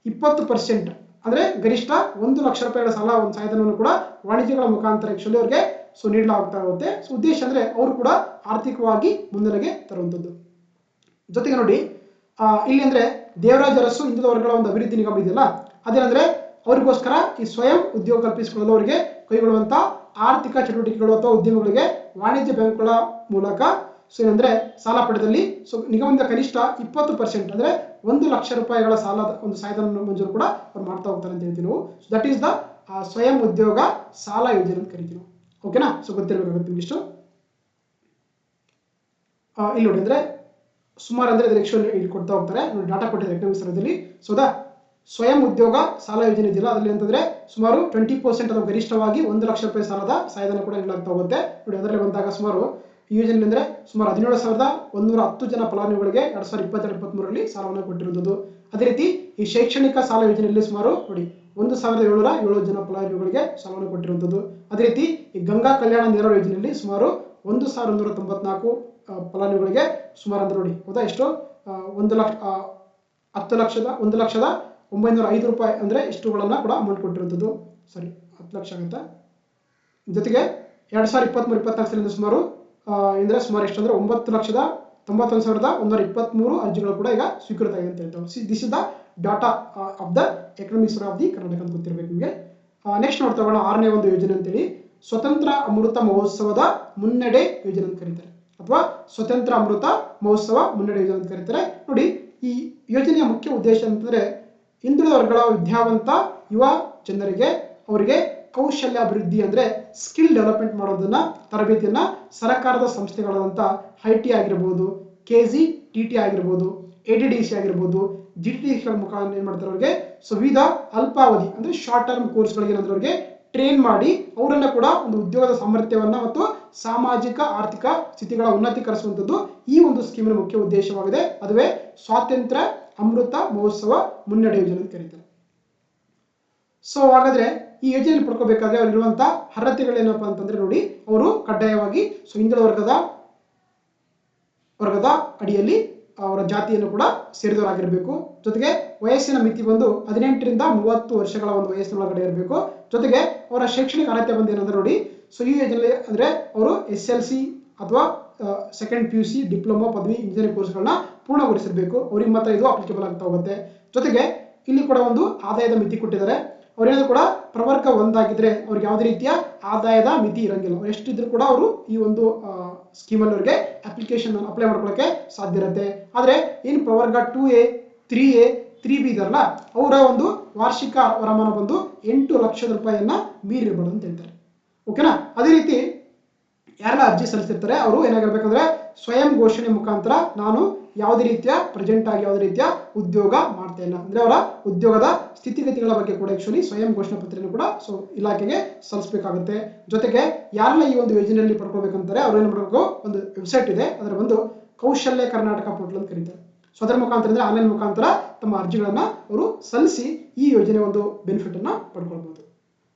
20% ಅಂದ್ರೆ ಗರಿಷ್ಠ 1 ಲಕ್ಷ ರೂಪಾಯಿಗಳ ಸಾಲ ಒಂದು ಸಹಾಯಧನವನ್ನು ಕೂಡ ವಾಣಿಜ್ಯಗಳ ಮುಖಾಂತರ ಆಕ್ಚುಲಿ ಅವರಿಗೆ ಸೊ ನೀಡಲಾಗ್ತಾ ಹೋಗುತ್ತೆ. ಸೊ ಉದ್ದೇಶ ಅಂದ್ರೆ ಅವರು ಕೂಡ ಆರ್ಥಿಕವಾಗಿ ಮುನ್ನೆಲೆಗೆ ತರುವಂತದ್ದು. ಜೊತೆಗೆ ನೋಡಿ ಇಲ್ಲಿ ಅಂದ್ರೆ ದೇವರಾಜ ಅರಸು ಹಿಂದುಳಿದ ವರ್ಗಗಳ ಒಂದು ಅಭಿವೃದ್ಧಿ ನಿಗಮ ಇದೆಯಲ್ಲ, ಅದೇನಂದ್ರೆ ಅವರಿಗೋಸ್ಕರ ಈ ಸ್ವಯಂ ಉದ್ಯೋಗ ಕಲ್ಪಿಸಿಕೊಳ್ಳಲು ಅವರಿಗೆ ಕೈಗೊಳ್ಳುವಂತ ಆರ್ಥಿಕ ಚಟುವಟಿಕೆಗಳು ಅಥವಾ ಉದ್ಯಮಗಳಿಗೆ ವಾಣಿಜ್ಯ ಬ್ಯಾಂಕ್ಗಳ ಮೂಲಕ ಸೊ ಏನಂದ್ರೆ ಸಾಲ ಪಡೆದಲ್ಲಿ ಸೊ ನಿಗಮದಿಂದ ಕನಿಷ್ಠ 20% ಅಂದ್ರೆ 1 ಲಕ್ಷ ರೂಪಾಯಿಗಳ ಸಾಲದ ಒಂದು ಸಹಾಯಧನ ಮಂಜೂರು ಕೂಡ ಅವ್ರು ಮಾಡ್ತಾ ಹೋಗ್ತಾರೆ ಅಂತ ಹೇಳ್ತೀವಿ ನಾವು. ಸೊ ದಟ್ ಈಸ್ ದ ಸ್ವಯಂ ಉದ್ಯೋಗ ಸಾಲ ಯೋಜನೆ ಅಂತ ಕರಿತೀವಿ. ಓಕೆನಾ? ಸೊ ಗೊತ್ತಿರಬೇಕಾಗುತ್ತೆ ನಿಮ್ಗೆ ಇಷ್ಟು. ಇಲ್ಲಿ ನೋಡಿ ಅಂದ್ರೆ ಸುಮಾರು ಅಂದ್ರೆ ಇಲ್ಲಿ ಕೊಡ್ತಾ ಹೋಗ್ತಾರೆ ನೋಡಿ, ಡಾಟಾ ಕೊಟ್ಟಿದ್ದಾರೆ ಎಕನಾಮಿಕ್ಸ್ ಸರ್ವೇದಲ್ಲಿ. ಸೊ ಸ್ವಯಂ ಉದ್ಯೋಗ ಸಾಲ ಯೋಜನೆ ಇದೆಯಲ್ಲ ಅದರಲ್ಲಿ ಅಂತಂದ್ರೆ ಸುಮಾರು 20% ಅಥವಾ ಗರಿಷ್ಠವಾಗಿ 1 ಲಕ್ಷ ರೂಪಾಯಿ ಸಾಲದ ಸಹಾಯಧನ ಕೂಡ ನೀಡಲಾಗ್ತಾ ಹೋಗುತ್ತೆ ನೋಡಿ. ಅದರಲ್ಲಿ ಬಂದಾಗ ಸುಮಾರು ಈ ಯೋಜನೆ ಅಂದ್ರೆ ಸುಮಾರು 17,110 ಜನ ಫಲಾನುಭವಿಗಳಿಗೆ 2022-23ರಲ್ಲಿ ಸಾಲವನ್ನು ಕೊಟ್ಟಿರುವುದು. ಅದೇ ರೀತಿ ಈ ಶೈಕ್ಷಣಿಕ ಸಾಲ ಯೋಜನೆಯಲ್ಲಿ ಸುಮಾರು ನೋಡಿ 1,707 ಜನ ಫಲಾನುಭವಿಗಳಿಗೆ ಸಾಲವನ್ನು ಕೊಟ್ಟಿರುವಂತದ್ದು. ಅದೇ ರೀತಿ ಈ ಗಂಗಾ ಕಲ್ಯಾಣ ನೀರಾವರಿ ಯೋಜನೆಯಲ್ಲಿ ಸುಮಾರು 1,194 ಫಲಾನುಭವಿಗಳಿಗೆ ಸುಮಾರು ಅಂದ್ರೆ ನೋಡಿ ಹೌದಾ ಎಷ್ಟು 1,905 ರೂಪಾಯಿ ಅಂದ್ರೆ ಇಷ್ಟುಗಳನ್ನ ಕೂಡ ಅಮೌಂಟ್ ಕೊಟ್ಟಿರುವಂತದ್ದು. ಸಾರಿ 10 ಲಕ್ಷ ಆಗುತ್ತಾ. ಜೊತೆಗೆ 2023-24 ಸುಮಾರು ಅಂದ್ರೆ ಸುಮಾರು ಎಷ್ಟು ಅಂದ್ರೆ 9,91,123 ಅರ್ಜಿಗಳು ಕೂಡ ಈಗ ಸ್ವೀಕೃತ ಆಗಿದೆ ಅಂತ ಹೇಳ್ತಾರೆ. This is the data of the economic survey of the Karnataka ಅಂತ ಗೊತ್ತಿರಬೇಕು ನಿಮಗೆ. ನೆಕ್ಸ್ಟ್ ನೋಡ್ತಾ ಹೋಗೋಣ 6ನೇ ಒಂದು ಯೋಜನೆ ಅಂತೇಳಿ ಸ್ವತಂತ್ರ ಅಮೃತ ಮಹೋತ್ಸವದ ಮುನ್ನಡೆ ಯೋಜನೆ ಅಂತ ಕರೀತಾರೆ, ಅಥವಾ ಸ್ವತಂತ್ರ ಅಮೃತ ಮಹೋತ್ಸವ ಮುನ್ನಡೆ ಯೋಜನೆ ಅಂತ ಕರೀತಾರೆ ನೋಡಿ. ಈ ಯೋಜನೆಯ ಮುಖ್ಯ ಉದ್ದೇಶ ಅಂತಂದ್ರೆ ಹಿಂದುಳಿದ ವರ್ಗಗಳ ವಿದ್ಯಾವಂತ ಯುವ ಜನರಿಗೆ ಅವರಿಗೆ ಕೌಶಲ್ಯ ಅಭಿವೃದ್ಧಿ ಅಂದ್ರೆ ಸ್ಕಿಲ್ ಡೆವಲಪ್ಮೆಂಟ್ ಮಾಡೋದನ್ನ ತರಬೇತಿಯನ್ನ ಸರ್ಕಾರದ ಸಂಸ್ಥೆಗಳಾದಂಥ IIT ಆಗಿರ್ಬೋದು, KGTT ಆಗಿರ್ಬೋದು, ADDC ಆಗಿರ್ಬೋದು, GTTC ಮುಖಾಂತರ ಏನ್ ಮಾಡ್ತಾರೆ ಅವ್ರಿಗೆ ಸೊ ವಿವಿಧ ಅಲ್ಪಾವಧಿ ಅಂದ್ರೆ ಶಾರ್ಟ್ ಟರ್ಮ್ ಕೋರ್ಸ್ಗಳಿಗೆ ಏನಾದ್ರು ಅವ್ರಿಗೆ ಟ್ರೈನ್ ಮಾಡಿ ಅವರನ್ನ ಕೂಡ ಒಂದು ಉದ್ಯೋಗದ ಸಾಮರ್ಥ್ಯವನ್ನ ಮತ್ತು ಸಾಮಾಜಿಕ ಆರ್ಥಿಕ ಸ್ಥಿತಿಗಳ ಉನ್ನತೀಕರಿಸುವಂಥದ್ದು ಈ ಒಂದು ಸ್ಕೀಮಿನ ಮುಖ್ಯ ಉದ್ದೇಶವಾಗಿದೆ. ಅದುವೇ ಸ್ವಾತಂತ್ರ್ಯ ಅಮೃತ ಮಹೋತ್ಸವ ಮುನ್ನಡೆ ಯೋಜನೆ ಅಂತ ಕರೀತಾರೆ. ಸೊ ಹಾಗಾದ್ರೆ ಈ ಯೋಜನೆಯಲ್ಲಿ ಪಡ್ಕೋಬೇಕಾದ್ರೆ ಅವರಿರುವಂತಹ ಅರ್ಹತೆಗಳೇನಪ್ಪ ಅಂತಂದ್ರೆ ನೋಡಿ, ಅವರು ಕಡ್ಡಾಯವಾಗಿ ಸೊ ಹಿಂದುಳಿದ ವರ್ಗದ ಅಡಿಯಲ್ಲಿ ಅವರ ಜಾತಿಯನ್ನು ಕೂಡ ಸೇರಿದವರಾಗಿರಬೇಕು. ಜೊತೆಗೆ ವಯಸ್ಸಿನ ಮಿತಿ ಬಂದು 18ರಿಂದ 30 ವರ್ಷಗಳ ಒಂದು ವಯಸ್ಸಿನ ಒಳಗಡೆ ಇರಬೇಕು. ಜೊತೆಗೆ ಅವರ ಶೈಕ್ಷಣಿಕ ಅರ್ಹತೆ ಬಂದು ಏನಂದ್ರೆ ನೋಡಿ, ಸೊ ಈ ಯೋಜನೆ ಅಂದ್ರೆ ಅವರು SLC ಅಥವಾ ಸೆಕೆಂಡ್ PUC, ಡಿಪ್ಲೊಮಾ, ಪದವಿ, ಇಂಜಿನಿಯರಿಂಗ್ ಕೋರ್ಸ್ಗಳನ್ನ ಪೂರ್ಣಗೊಳಿಸಿರಬೇಕು. ಅವ್ರಿಗೆ ಮಾತ್ರ ಇದು ಅಪ್ಲಿಕೇಬಲ್ ಆಗ್ತಾ ಹೋಗುತ್ತೆ. ಜೊತೆಗೆ ಇಲ್ಲಿ ಕೂಡ ಒಂದು ಆದಾಯದ ಮಿತಿ ಕೊಟ್ಟಿದ್ದಾರೆ. ಅವರೇನಾದ್ರು ಕೂಡ ಪ್ರವರ್ಗ 1 ಆಗಿದ್ರೆ ಅವ್ರಿಗೆ ಯಾವುದೇ ರೀತಿಯ ಆದಾಯದ ಮಿತಿ ಇರಂಗಿಲ್ಲ. ಅವ್ರು ಎಷ್ಟಿದ್ರು ಕೂಡ ಅವರು ಈ ಒಂದು ಸ್ಕೀಮಲ್ಲಿ ಅವರಿಗೆ ಅಪ್ಲಿಕೇಶನ್ ಅಪ್ಲೈ ಮಾಡ್ಕೊಳ್ಳೋಕೆ ಸಾಧ್ಯ ಇರುತ್ತೆ. ಆದ್ರೆ ಏನು ಪ್ರವರ್ಗ 2A, 3A, 3B ಇದಾರಲ್ಲ ಅವರ ಒಂದು ವಾರ್ಷಿಕ ವರಮಾನ ಬಂದು 8 ಲಕ್ಷದ ರೂಪಾಯಿಯನ್ನ ಮೀರಿರಬಾರ್ದು ಅಂತ ಹೇಳ್ತಾರೆ. ಓಕೆನಾ? ಅದೇ ರೀತಿ ಯಾರೆಲ್ಲ ಅರ್ಜಿ ಸಲ್ಲಿಸಿರ್ತಾರೆ ಅವರು ಏನಾಗಿರ್ಬೇಕಂದ್ರೆ ಸ್ವಯಂ ಘೋಷಣೆ ಮುಖಾಂತರ ನಾನು ಯಾವುದೇ ರೀತಿಯ ಪ್ರೆಸೆಂಟ್ ಆಗಿ ಯಾವುದೇ ರೀತಿಯ ಉದ್ಯೋಗ ಮಾಡ್ತಾ ಇಲ್ಲ ಅಂದ್ರೆ ಅವರ ಉದ್ಯೋಗದ ಸ್ಥಿತಿಗತಿಗಳ ಬಗ್ಗೆ ಕೂಡ ಆಕ್ಚುಲಿ ಸ್ವಯಂ ಘೋಷಣಾ ಪತ್ರವನ್ನು ಕೂಡ ಸೊ ಇಲಾಖೆಗೆ ಸಲ್ಲಿಸಬೇಕಾಗುತ್ತೆ. ಜೊತೆಗೆ ಯಾರೆಲ್ಲ ಈ ಒಂದು ಯೋಜನೆಯಲ್ಲಿ ಪಡ್ಕೋಬೇಕಂತಾರೆ ಅವ್ರು ಏನು ಮಾಡಬೇಕು, ಒಂದು ವೆಬ್ಸೈಟ್ ಇದೆ, ಅದರ ಒಂದು ಕೌಶಲ್ಯ ಕರ್ನಾಟಕ ಪೋರ್ಟಲ್ ಅಂತ ಕರೀತಾರೆ. ಸೊ ಅದರ ಮುಖಾಂತರ ಅಂದ್ರೆ ಆನ್ಲೈನ್ ಮುಖಾಂತರ ತಮ್ಮ ಅರ್ಜಿಗಳನ್ನ ಅವರು ಸಲ್ಲಿಸಿ ಈ ಯೋಜನೆ ಒಂದು ಬೆನಿಫಿಟ್ ಅನ್ನ ಪಡ್ಕೊಳ್ಬಹುದು.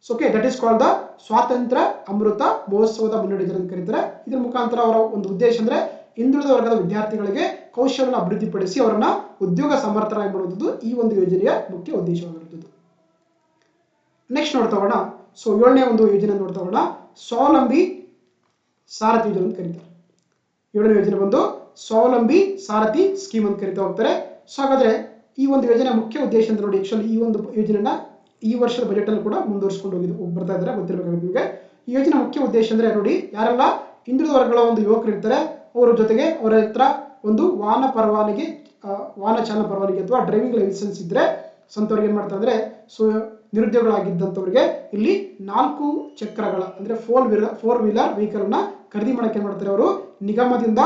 So okay, that is called the ಸ್ವಾತಂತ್ರ್ಯ ಅಮೃತ ಮಹೋತ್ಸವದ ಮುನ್ನಡೆ ಯೋಜನೆ ಅಂತ ಕರೀತಾರೆ. ಇದರ ಮುಖಾಂತರ ಅವರ ಒಂದು ಉದ್ದೇಶ ಅಂದ್ರೆ ಹಿಂದುಳಿದ ವರ್ಗದ ವಿದ್ಯಾರ್ಥಿಗಳಿಗೆ ಕೌಶಲ್ಯ ಅಭಿವೃದ್ಧಿಪಡಿಸಿ ಅವರನ್ನ ಉದ್ಯೋಗ ಸಮರ್ಥರಾಗಿ ಮಾಡುವುದು ಈ ಒಂದು ಯೋಜನೆಯ ಮುಖ್ಯ ಉದ್ದೇಶವಾಗಿರುತ್ತದೆ. ನೆಕ್ಸ್ಟ್ ನೋಡ್ತಾ ಹೋಗೋಣ. ಸೊ 7ನೇ ಒಂದು ಯೋಜನೆ ನೋಡ್ತಾ ಹೋಗೋಣ. ಸ್ವಾವಲಂಬಿ ಸಾರಥಿ ಯೋಜನೆ ಅಂತ ಕರೀತಾರೆ. 7ನೇ ಯೋಜನೆ ಬಂದು ಸ್ವಾವಲಂಬಿ ಸಾರಥಿ ಸ್ಕೀಮ್ ಅಂತ ಕರೀತಾ ಹೋಗ್ತಾರೆ. ಸೊ ಹಾಗಾದ್ರೆ ಈ ಒಂದು ಯೋಜನೆ ಮುಖ್ಯ ಉದ್ದೇಶ ಅಂತ ನೋಡಿ, ಆಕ್ಚುಲಿ ಈ ಒಂದು ಯೋಜನೆನ ಈ ವರ್ಷದ ಬಜೆಟ್ ಅಲ್ಲಿ ಕೂಡ ಮುಂದುವರಿಸಿಕೊಂಡು ಬರ್ತಾ ಇದ್ದಾರೆ, ಗೊತ್ತಿರಬೇಕಾಗುತ್ತೆ ನಿಮಗೆ. ಈ ಯೋಜನೆ ಮುಖ್ಯ ಉದ್ದೇಶ ಅಂದ್ರೆ ನೋಡಿ, ಯಾರೆಲ್ಲ ಹಿಂದುಳಿದ ವರ್ಗಗಳ ಒಂದು ಯುವಕರು ಇರ್ತಾರೆ ಅವರ ಜೊತೆಗೆ ಅವರ ಹತ್ರ ಒಂದು ವಾಹನ ಚಾಲನಾ ಪರವಾನಗಿ ಅಥವಾ ಡ್ರೈವಿಂಗ್ ಲೈಸೆನ್ಸ್ ಇದ್ರೆ ಸ್ವಂತವ್ರಿಗೆ ಏನ್ ಮಾಡ್ತಾರೆ ಅಂದ್ರೆ ಸೊ ನಿರುದ್ಯೋಗಿಗಳಾಗಿದ್ದಂಥವ್ರಿಗೆ ಇಲ್ಲಿ 4 ಚಕ್ರಗಳ ಅಂದ್ರೆ 4 ವೀಲರ್ ವೆಹಿಕಲ್ ನ ಖರೀದಿ ಮಾಡಕ್ಕೆ ಏನ್ ಮಾಡ್ತಾರೆ ಅವರು ನಿಗಮದಿಂದ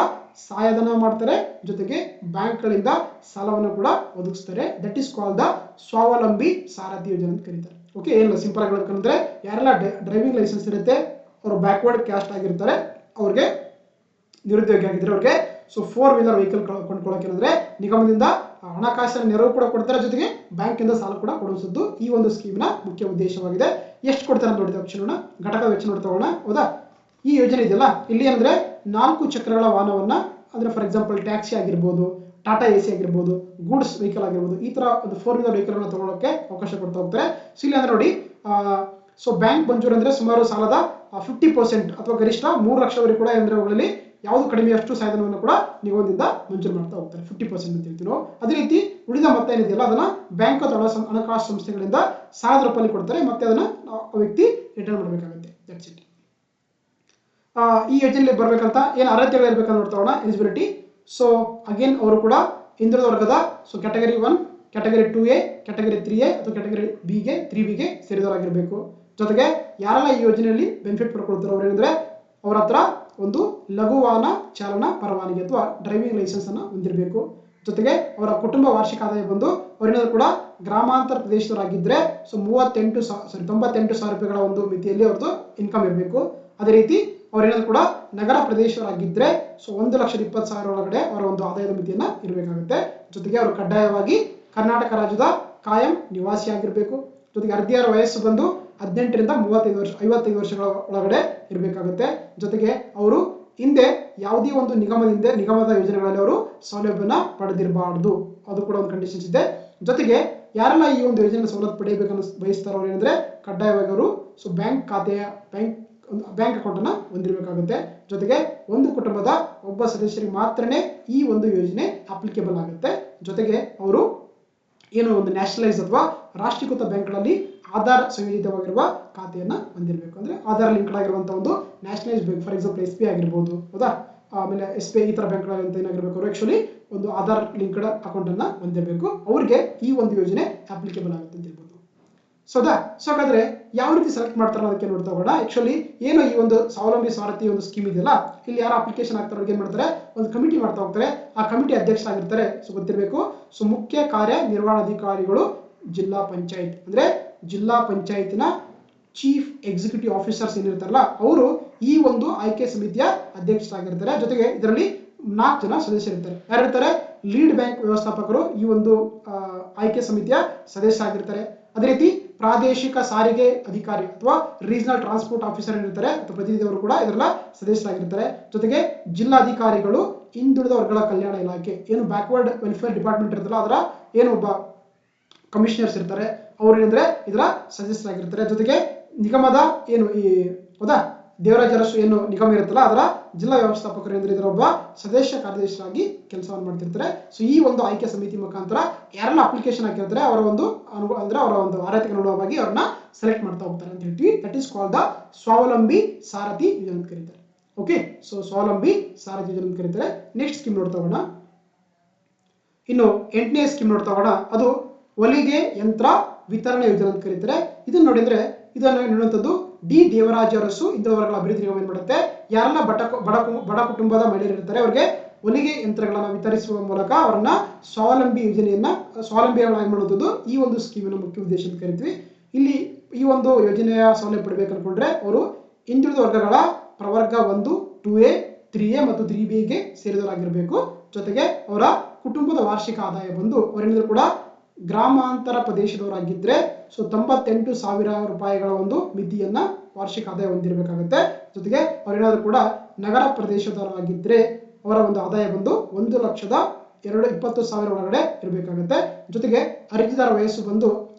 ಸಹಾಯಧನ ಮಾಡ್ತಾರೆ, ಜೊತೆಗೆ ಬ್ಯಾಂಕ್ಗಳಿಂದ ಸಾಲವನ್ನು ಕೂಡ ಒದಗಿಸ್ತಾರೆ. ದಟ್ ಈಸ್ ಕಾಲ್ಡ್ ದ ಸ್ವಾವಲಂಬಿ ಸಾರಥಿ ಯೋಜನೆ ಅಂತ ಕರೀತಾರೆ. ಓಕೆ, ಏನಿಲ್ಲ ಸಿಂಪಲ್ ಆಗಿ ಹೇಳ್ಬೇಕಂದ್ರೆ ಯಾರೆಲ್ಲ ಡ್ರೈವಿಂಗ್ ಲೈಸೆನ್ಸ್ ಇರುತ್ತೆ ಅವರು ಬ್ಯಾಕ್ವರ್ಡ್ ಕ್ಯಾಸ್ಟ್ ಆಗಿರ್ತಾರೆ, ಅವ್ರಿಗೆ ನಿರುದ್ಯೋಗಿ ಆಗಿದ್ರೆ ಅವ್ರಿಗೆ 4 ವೀಲರ್ ವೆಹಿಕಲ್ ಕೊಂಡ್ಕೊಳ್ಳೋಕೆ ಏನಂದ್ರೆ ನಿಗಮದಿಂದ ಹಣಕಾಸಿನ ನೆರವು ಕೂಡ ಕೊಡ್ತಾರೆ, ಜೊತೆಗೆ ಬ್ಯಾಂಕ್ ಇಂದ ಸಾಲ ಕೂಡ ಕೊಡಿಸುವುದು ಈ ಒಂದು ಸ್ಕೀಮ್ನ ಮುಖ್ಯ ಉದ್ದೇಶವಾಗಿದೆ. ಎಷ್ಟು ಕೊಡ್ತಾರೆ ಅಂತ ನೋಡಿದ ತಕ್ಷಣ ಘಟಕ ವೆಚ್ಚ ನೋಡ್ತಾ ಹೋಗೋಣ. ಹೌದಾ, ಈ ಯೋಜನೆ ಇದೆಯಲ್ಲ ಇಲ್ಲಿ ಅಂದ್ರೆ 4 ಚಕ್ರಗಳ ವಾಹನವನ್ನ ಅಂದ್ರೆ ಫಾರ್ ಎಕ್ಸಾಂಪಲ್ ಟ್ಯಾಕ್ಸಿ ಆಗಿರ್ಬೋದು, ಟಾಟಾ ಎಸಿ ಆಗಿರ್ಬೋದು, ಗೂಡ್ಸ್ ವೆಹಿಕಲ್ ಆಗಿರ್ಬೋದು, ಈ ತರ ಒಂದು 4 ವೀಲರ್ ವೆಹಿಕಲ್ ಅನ್ನು ತಗೊಳ್ಳೋಕೆ ಅವಕಾಶ ಕೊಡ್ತಾ ಹೋಗ್ತಾರೆ. ಸೊ ಇಲ್ಲಿ ಅಂದ್ರೆ ನೋಡಿ ಬ್ಯಾಂಕ್ ಮಂಜೂರು ಅಂದ್ರೆ ಸುಮಾರು ಸಾಲದ 50% ಅಥವಾ ಗರಿಷ್ಠ 3 ಲಕ್ಷವರೆಗೂ ಕೂಡ ಅಂದ್ರೆ ಅವುಗಳಲ್ಲಿ ಯಾವುದು ಕಡಿಮೆಯಷ್ಟು ಸಹಾಯಧನವನ್ನು ಕೂಡ ನಿಗಮದಿಂದ ಮಂಜೂರು ಮಾಡ್ತಾ ಹೋಗ್ತಾರೆ, 50% ಅಂತ ಹೇಳ್ತೀವಿ ನಾವು. ಅದೇ ರೀತಿ ಉಳಿದ ಮೊತ್ತ ಏನಿದೆಯಲ್ಲ ಅದನ್ನ ಬ್ಯಾಂಕ್ ಅಥವಾ ಹಣಕಾಸು ಸಂಸ್ಥೆಗಳಿಂದ ಸಾಲದ ರೂಪದಲ್ಲಿ ಕೊಡ್ತಾರೆ, ಮತ್ತೆ ಅದನ್ನ ವ್ಯಕ್ತಿ ರಿಟರ್ನ್ ಮಾಡಬೇಕಾಗುತ್ತೆ. That's it. ಈ ಯೋಜನೆಯಲ್ಲಿ ಬರ್ಬೇಕಂತ ಏನು ಅರ್ಹತೆಗಳು ಇರ್ಬೇಕಂತ ನೋಡ್ತಾ ಹೋಗೋಣ. ಎಲಿಜಿಬಿಲಿಟಿ. ಸೊ ಅಗೇನ್ ಅವರು ಕೂಡ ಹಿಂದುಳಿದ ವರ್ಗದ category 1, category 2A, category 3A ಅಥವಾ ಕ್ಯಾಟಗರಿ ಬಿಗೆ 3Bಗೆ ಸೇರಿದವರಾಗಿರ್ಬೇಕು. ಜೊತೆಗೆ ಯಾರೆಲ್ಲ ಈ ಯೋಜನೆಯಲ್ಲಿ ಬೆನಿಫಿಟ್ ಪಡ್ಕೊಳ್ತಾರೋ ಅವ್ರು ಏನಂದ್ರೆ ಅವ್ರ ಹತ್ರ ಒಂದು ಲಘು ವಾಹನ ಚಾಲನಾ ಪರವಾನಗಿ ಅಥವಾ ಡ್ರೈವಿಂಗ್ ಲೈಸೆನ್ಸ್ ಅನ್ನ ಹೊಂದಿರಬೇಕು. ಜೊತೆಗೆ ಅವರ ಕುಟುಂಬ ವಾರ್ಷಿಕ ಆದಾಯ ಬಂದು ಅವರೇನಾದ್ರು ಕೂಡ ಗ್ರಾಮಾಂತರ ಪ್ರದೇಶದವರಾಗಿದ್ದರೆ 98,000 ರೂಪಾಯಿಗಳ ಒಂದು ಮಿತಿಯಲ್ಲಿ ಅವ್ರದ್ದು ಇನ್ಕಮ್ ಇರಬೇಕು. ಅದೇ ರೀತಿ ಅವರೇನಾದ್ರು ಕೂಡ ನಗರ ಪ್ರದೇಶವರಾಗಿದ್ದರೆ 1,20,000 ಒಳಗಡೆ ಅವರ ಒಂದು ಆದಾಯದ ಮಿತಿಯನ್ನ ಇರಬೇಕಾಗುತ್ತೆ. ಜೊತೆಗೆ ಅವರು ಕಡ್ಡಾಯವಾಗಿ ಕರ್ನಾಟಕ ರಾಜ್ಯದ ಕಾಯಂ ನಿವಾಸಿಯಾಗಿರ್ಬೇಕು. ಜೊತೆಗೆ ಅರ್ಜಿಯಾರ ವಯಸ್ಸು ಬಂದು 18ರಿಂದ 55 ವರ್ಷಗಳ ಒಳಗಡೆ ಇರಬೇಕಾಗುತ್ತೆ. ಜೊತೆಗೆ ಅವರು ಹಿಂದೆ ಯಾವುದೇ ಒಂದು ನಿಗಮದ ಯೋಜನೆಗಳಲ್ಲಿ ಅವರು ಸೌಲಭ್ಯನ ಪಡೆದಿರಬಾರ್ದು, ಅದು ಕೂಡ ಒಂದು ಕಂಡೀಷನ್ಸ್ ಇದೆ. ಜೊತೆಗೆ ಯಾರೆಲ್ಲ ಈ ಒಂದು ಯೋಜನೆ ಸವಲತ್ತು ಪಡೆಯಬೇಕನ್ನು ಬಯಸ್ತಾರೋ ಅವ್ರು ಏನಂದ್ರೆ ಕಡ್ಡಾಯವಾಗಿ ಅವರು ಬ್ಯಾಂಕ್ ಅಕೌಂಟ್ ಅನ್ನ ಹೊಂದಿರಬೇಕಾಗುತ್ತೆ. ಜೊತೆಗೆ ಒಂದು ಕುಟುಂಬದ ಒಬ್ಬ ಸದಸ್ಯರಿಗೆ ಮಾತ್ರನೇ ಈ ಒಂದು ಯೋಜನೆ ಅಪ್ಲಿಕೇಬಲ್ ಆಗುತ್ತೆ. ಜೊತೆಗೆ ಅವರು ಏನು ಒಂದು ನ್ಯಾಷನಲೈಸ್ ಅಥವಾ ರಾಷ್ಟ್ರೀಕೃತ ಬ್ಯಾಂಕ್ಗಳಲ್ಲಿ ಆಧಾರ್ ಸಂಯೋಜಿತವಾಗಿರುವ ಖಾತೆಯನ್ನ ಹೊಂದಿರಬೇಕು. ಅಂದ್ರೆ ಆಧಾರ್ ಲಿಂಕ್ ಆಗಿರುವಂತಹ ಒಂದು nationalise bank, for example SBI ಆಗಿರ್ಬೋದು, ಹೌದಾ, ಆಮೇಲೆ SBI ಈ ತರ ಬ್ಯಾಂಕ್ಗಳಲ್ಲಿ ಅಂತ ಏನಾಗಿರ್ಬೇಕು ಅವರು ಆಕ್ಚುಲಿ ಒಂದು ಆಧಾರ್ ಲಿಂಕ್ಡ್ ಅಕೌಂಟ್ ಅನ್ನ ಹೊಂದಿರಬೇಕು. ಅವ್ರಿಗೆ ಈ ಒಂದು ಯೋಜನೆ ಅಪ್ಲಿಕೇಬಲ್ ಆಗುತ್ತೆ ಅಂತ ಹೇಳ್ಬೋದು. ಸೊ ಹಾಗಾದ್ರೆ ಯಾವ ರೀತಿ ಸೆಲೆಕ್ಟ್ ಮಾಡ್ತಾರೆ ಅದಕ್ಕೆ ನೋಡ್ತಾ ಹೋಗೋಣ. ಆಕ್ಚುಲಿ ಏನು ಈ ಒಂದು ಸ್ವಾವಲಂಬಿ ಸಾರಥಿ ಒಂದು ಸ್ಕೀಮ್ ಇದೆಯಲ್ಲ, ಇಲ್ಲಿ ಯಾರು ಅಪ್ಲಿಕೇಶನ್ ಆಗ್ತಾರೆ ಅವ್ರಿಗೆ ಏನ್ ಮಾಡ್ತಾರೆ, ಒಂದು ಕಮಿಟಿ ಮಾಡ್ತಾ ಹೋಗ್ತಾರೆ. ಆ ಕಮಿಟಿ ಅಧ್ಯಕ್ಷರಾಗಿರ್ತಾರೆ. ಸೊ ಗೊತ್ತಿರಬೇಕು, ಮುಖ್ಯ ಕಾರ್ಯನಿರ್ವಹಣಾಧಿಕಾರಿಗಳು ಜಿಲ್ಲಾ ಪಂಚಾಯತ್ ಅಂದ್ರೆ ಜಿಲ್ಲಾ ಪಂಚಾಯತ್ನ ಚೀಫ್ ಎಕ್ಸಿಕ್ಯೂಟಿವ್ ಆಫೀಸರ್ಸ್ ಏನಿರ್ತಾರಲ್ಲ ಅವರು ಈ ಒಂದು ಆಯ್ಕೆ ಸಮಿತಿಯ ಅಧ್ಯಕ್ಷರಾಗಿರ್ತಾರೆ. ಜೊತೆಗೆ ಇದರಲ್ಲಿ 4 ಜನ ಸದಸ್ಯರಿರ್ತಾರೆ. ಯಾರಿರ್ತಾರೆ, ಲೀಡ್ ಬ್ಯಾಂಕ್ ವ್ಯವಸ್ಥಾಪಕರು ಈ ಒಂದು ಆಯ್ಕೆ ಸಮಿತಿಯ ಸದಸ್ಯರಾಗಿರ್ತಾರೆ. ಅದೇ ರೀತಿ ಪ್ರಾದೇಶಿಕ ಸಾರಿಗೆ ಅಧಿಕಾರಿ ಅಥವಾ ರೀಜನಲ್ ಟ್ರಾನ್ಸ್ಪೋರ್ಟ್ ಆಫೀಸರ್ ಏನಿರ್ತಾರೆ ಅಥವಾ ಪ್ರತಿನಿಧಿಯವರು ಕೂಡ ಇದರೆಲ್ಲ ಸದಸ್ಯರಾಗಿರ್ತಾರೆ. ಜೊತೆಗೆ ಜಿಲ್ಲಾಧಿಕಾರಿಗಳು, ಹಿಂದುಳಿದ ವರ್ಗಗಳ ಕಲ್ಯಾಣ ಇಲಾಖೆ ಏನು ಬ್ಯಾಕ್ವರ್ಡ್ ವೆಲ್ಫೇರ್ ಡಿಪಾರ್ಟ್ಮೆಂಟ್ ಇರುತ್ತಲ್ಲ ಅದರ ಏನು ಒಬ್ಬ ಕಮಿಷನರ್ಸ್ ಇರ್ತಾರೆ, ಅವ್ರು ಏನಂದ್ರೆ ಇದರ ಸದಸ್ಯರಾಗಿರ್ತಾರೆ. ಜೊತೆಗೆ ನಿಗಮದ ಏನು ಈ ಹೌದಾ ದೇವರಾಜ ಅರಸು ಏನು ನಿಗಮ ಇರುತ್ತಲ್ಲ ಅದರ ಜಿಲ್ಲಾ ವ್ಯವಸ್ಥಾಪಕರು ಅಂದ್ರೆ ಇದರ ಒಬ್ಬ ಸದಸ್ಯ ಕಾರ್ಯದರ್ಶಿಯಾಗಿ ಕೆಲಸವನ್ನು ಮಾಡ್ತಿರ್ತಾರೆ. ಸೊ ಈ ಒಂದು ಆಯ್ಕೆ ಸಮಿತಿ ಮುಖಾಂತರ ಯಾರೆಲ್ಲ ಅಪ್ಲಿಕೇಶನ್ ಹಾಕಿರ್ತಾರೆ ಅವರ ಒಂದು ಅವರ ಒಂದು ಅರ್ಹತೆಗೆ ಅನುಗುಣವಾಗಿ ಅವ್ರನ್ನ ಸೆಲೆಕ್ಟ್ ಮಾಡ್ತಾ ಹೋಗ್ತಾರೆ ಅಂತ ಹೇಳ್ತೀವಿ. ದಟ್ ಈಸ್ ಕಾಲ್ಡ್ ದ ಸ್ವಾವಲಂಬಿ ಸಾರಥಿ ಯೋಜನೆ ಅಂತ ಕರೀತಾರೆ. ಓಕೆ, ಸೊ ಸ್ವಾವಲಂಬಿ ಸಾರಥಿ ಯೋಜನೆ ಅಂತ ಕರೀತಾರೆ. ನೆಕ್ಸ್ಟ್ ಸ್ಕೀಮ್ ನೋಡ್ತಾ ಹೋಗೋಣ. ಇನ್ನು 8ನೇ ಸ್ಕೀಮ್ ನೋಡ್ತಾ ಹೋಗೋಣ. ಅದು ಹೊಲಿಗೆ ಯಂತ್ರ ವಿತರಣೆ ಯೋಜನೆ ಅಂತ ಕರೀತಾರೆ. ಇದನ್ನ ನೋಡಿದ್ರೆ ಇದನ್ನು ನೀಡುವಂಥದ್ದು ಡಿ ದೇವರಾಜ ಅರಸು ಹಿಂದುಳಿದ ವರ್ಗಗಳ ಅಭಿವೃದ್ಧಿ ನಿಗಮ ಏನ್ ಮಾಡುತ್ತೆ, ಯಾರೆಲ್ಲ ಬಡ ಕುಟುಂಬದ ಮಹಿಳೆಯರು ಇರ್ತಾರೆ ಅವರಿಗೆ ಹೊಲಿಗೆ ಯಂತ್ರಗಳನ್ನ ವಿತರಿಸುವ ಮೂಲಕ ಅವರನ್ನ ಸ್ವಾವಲಂಬಿಗಳಾಗಿ ಮಾಡುವಂಥದ್ದು ಈ ಒಂದು ಸ್ಕೀಮಿನ ಮುಖ್ಯ ಉದ್ದೇಶ ಅಂತ ಕರಿತೀವಿ. ಇಲ್ಲಿ ಈ ಒಂದು ಯೋಜನೆಯ ಸೌಲಭ್ಯ ಪಡಿಬೇಕು ಅನ್ಕೊಂಡ್ರೆ ಅವರು ಹಿಂದುಳಿದ ವರ್ಗಗಳ ಪ್ರವರ್ಗ 1, 2A, 3A ಮತ್ತು 3Bಗೆ ಸೇರಿದವರಾಗಿರ್ಬೇಕು. ಜೊತೆಗೆ ಅವರ ಕುಟುಂಬದ ವಾರ್ಷಿಕ ಆದಾಯ ಬಂದು ಅವರೇನಾದ್ರೂ ಕೂಡ ಗ್ರಾಮಾಂತರ ಪ್ರದೇಶದವರಾಗಿದ್ರೆ 98,000 ರೂಪಾಯಿಗಳ ಒಂದು ಮಿತಿಯನ್ನ ವಾರ್ಷಿಕ ಆದಾಯ ಹೊಂದಿರಬೇಕಾಗುತ್ತೆ. ಜೊತೆಗೆ ಅವರೇನಾದ್ರೂ ಕೂಡ ನಗರ ಪ್ರದೇಶದವರಾಗಿದ್ರೆ ಅವರ ಒಂದು ಆದಾಯ ಬಂದು 1,20,000 ಒಳಗಡೆ ಇರಬೇಕಾಗುತ್ತೆ. ಜೊತೆಗೆ ಅರ್ಜಿದಾರ ವಯಸ್ಸು ಬಂದು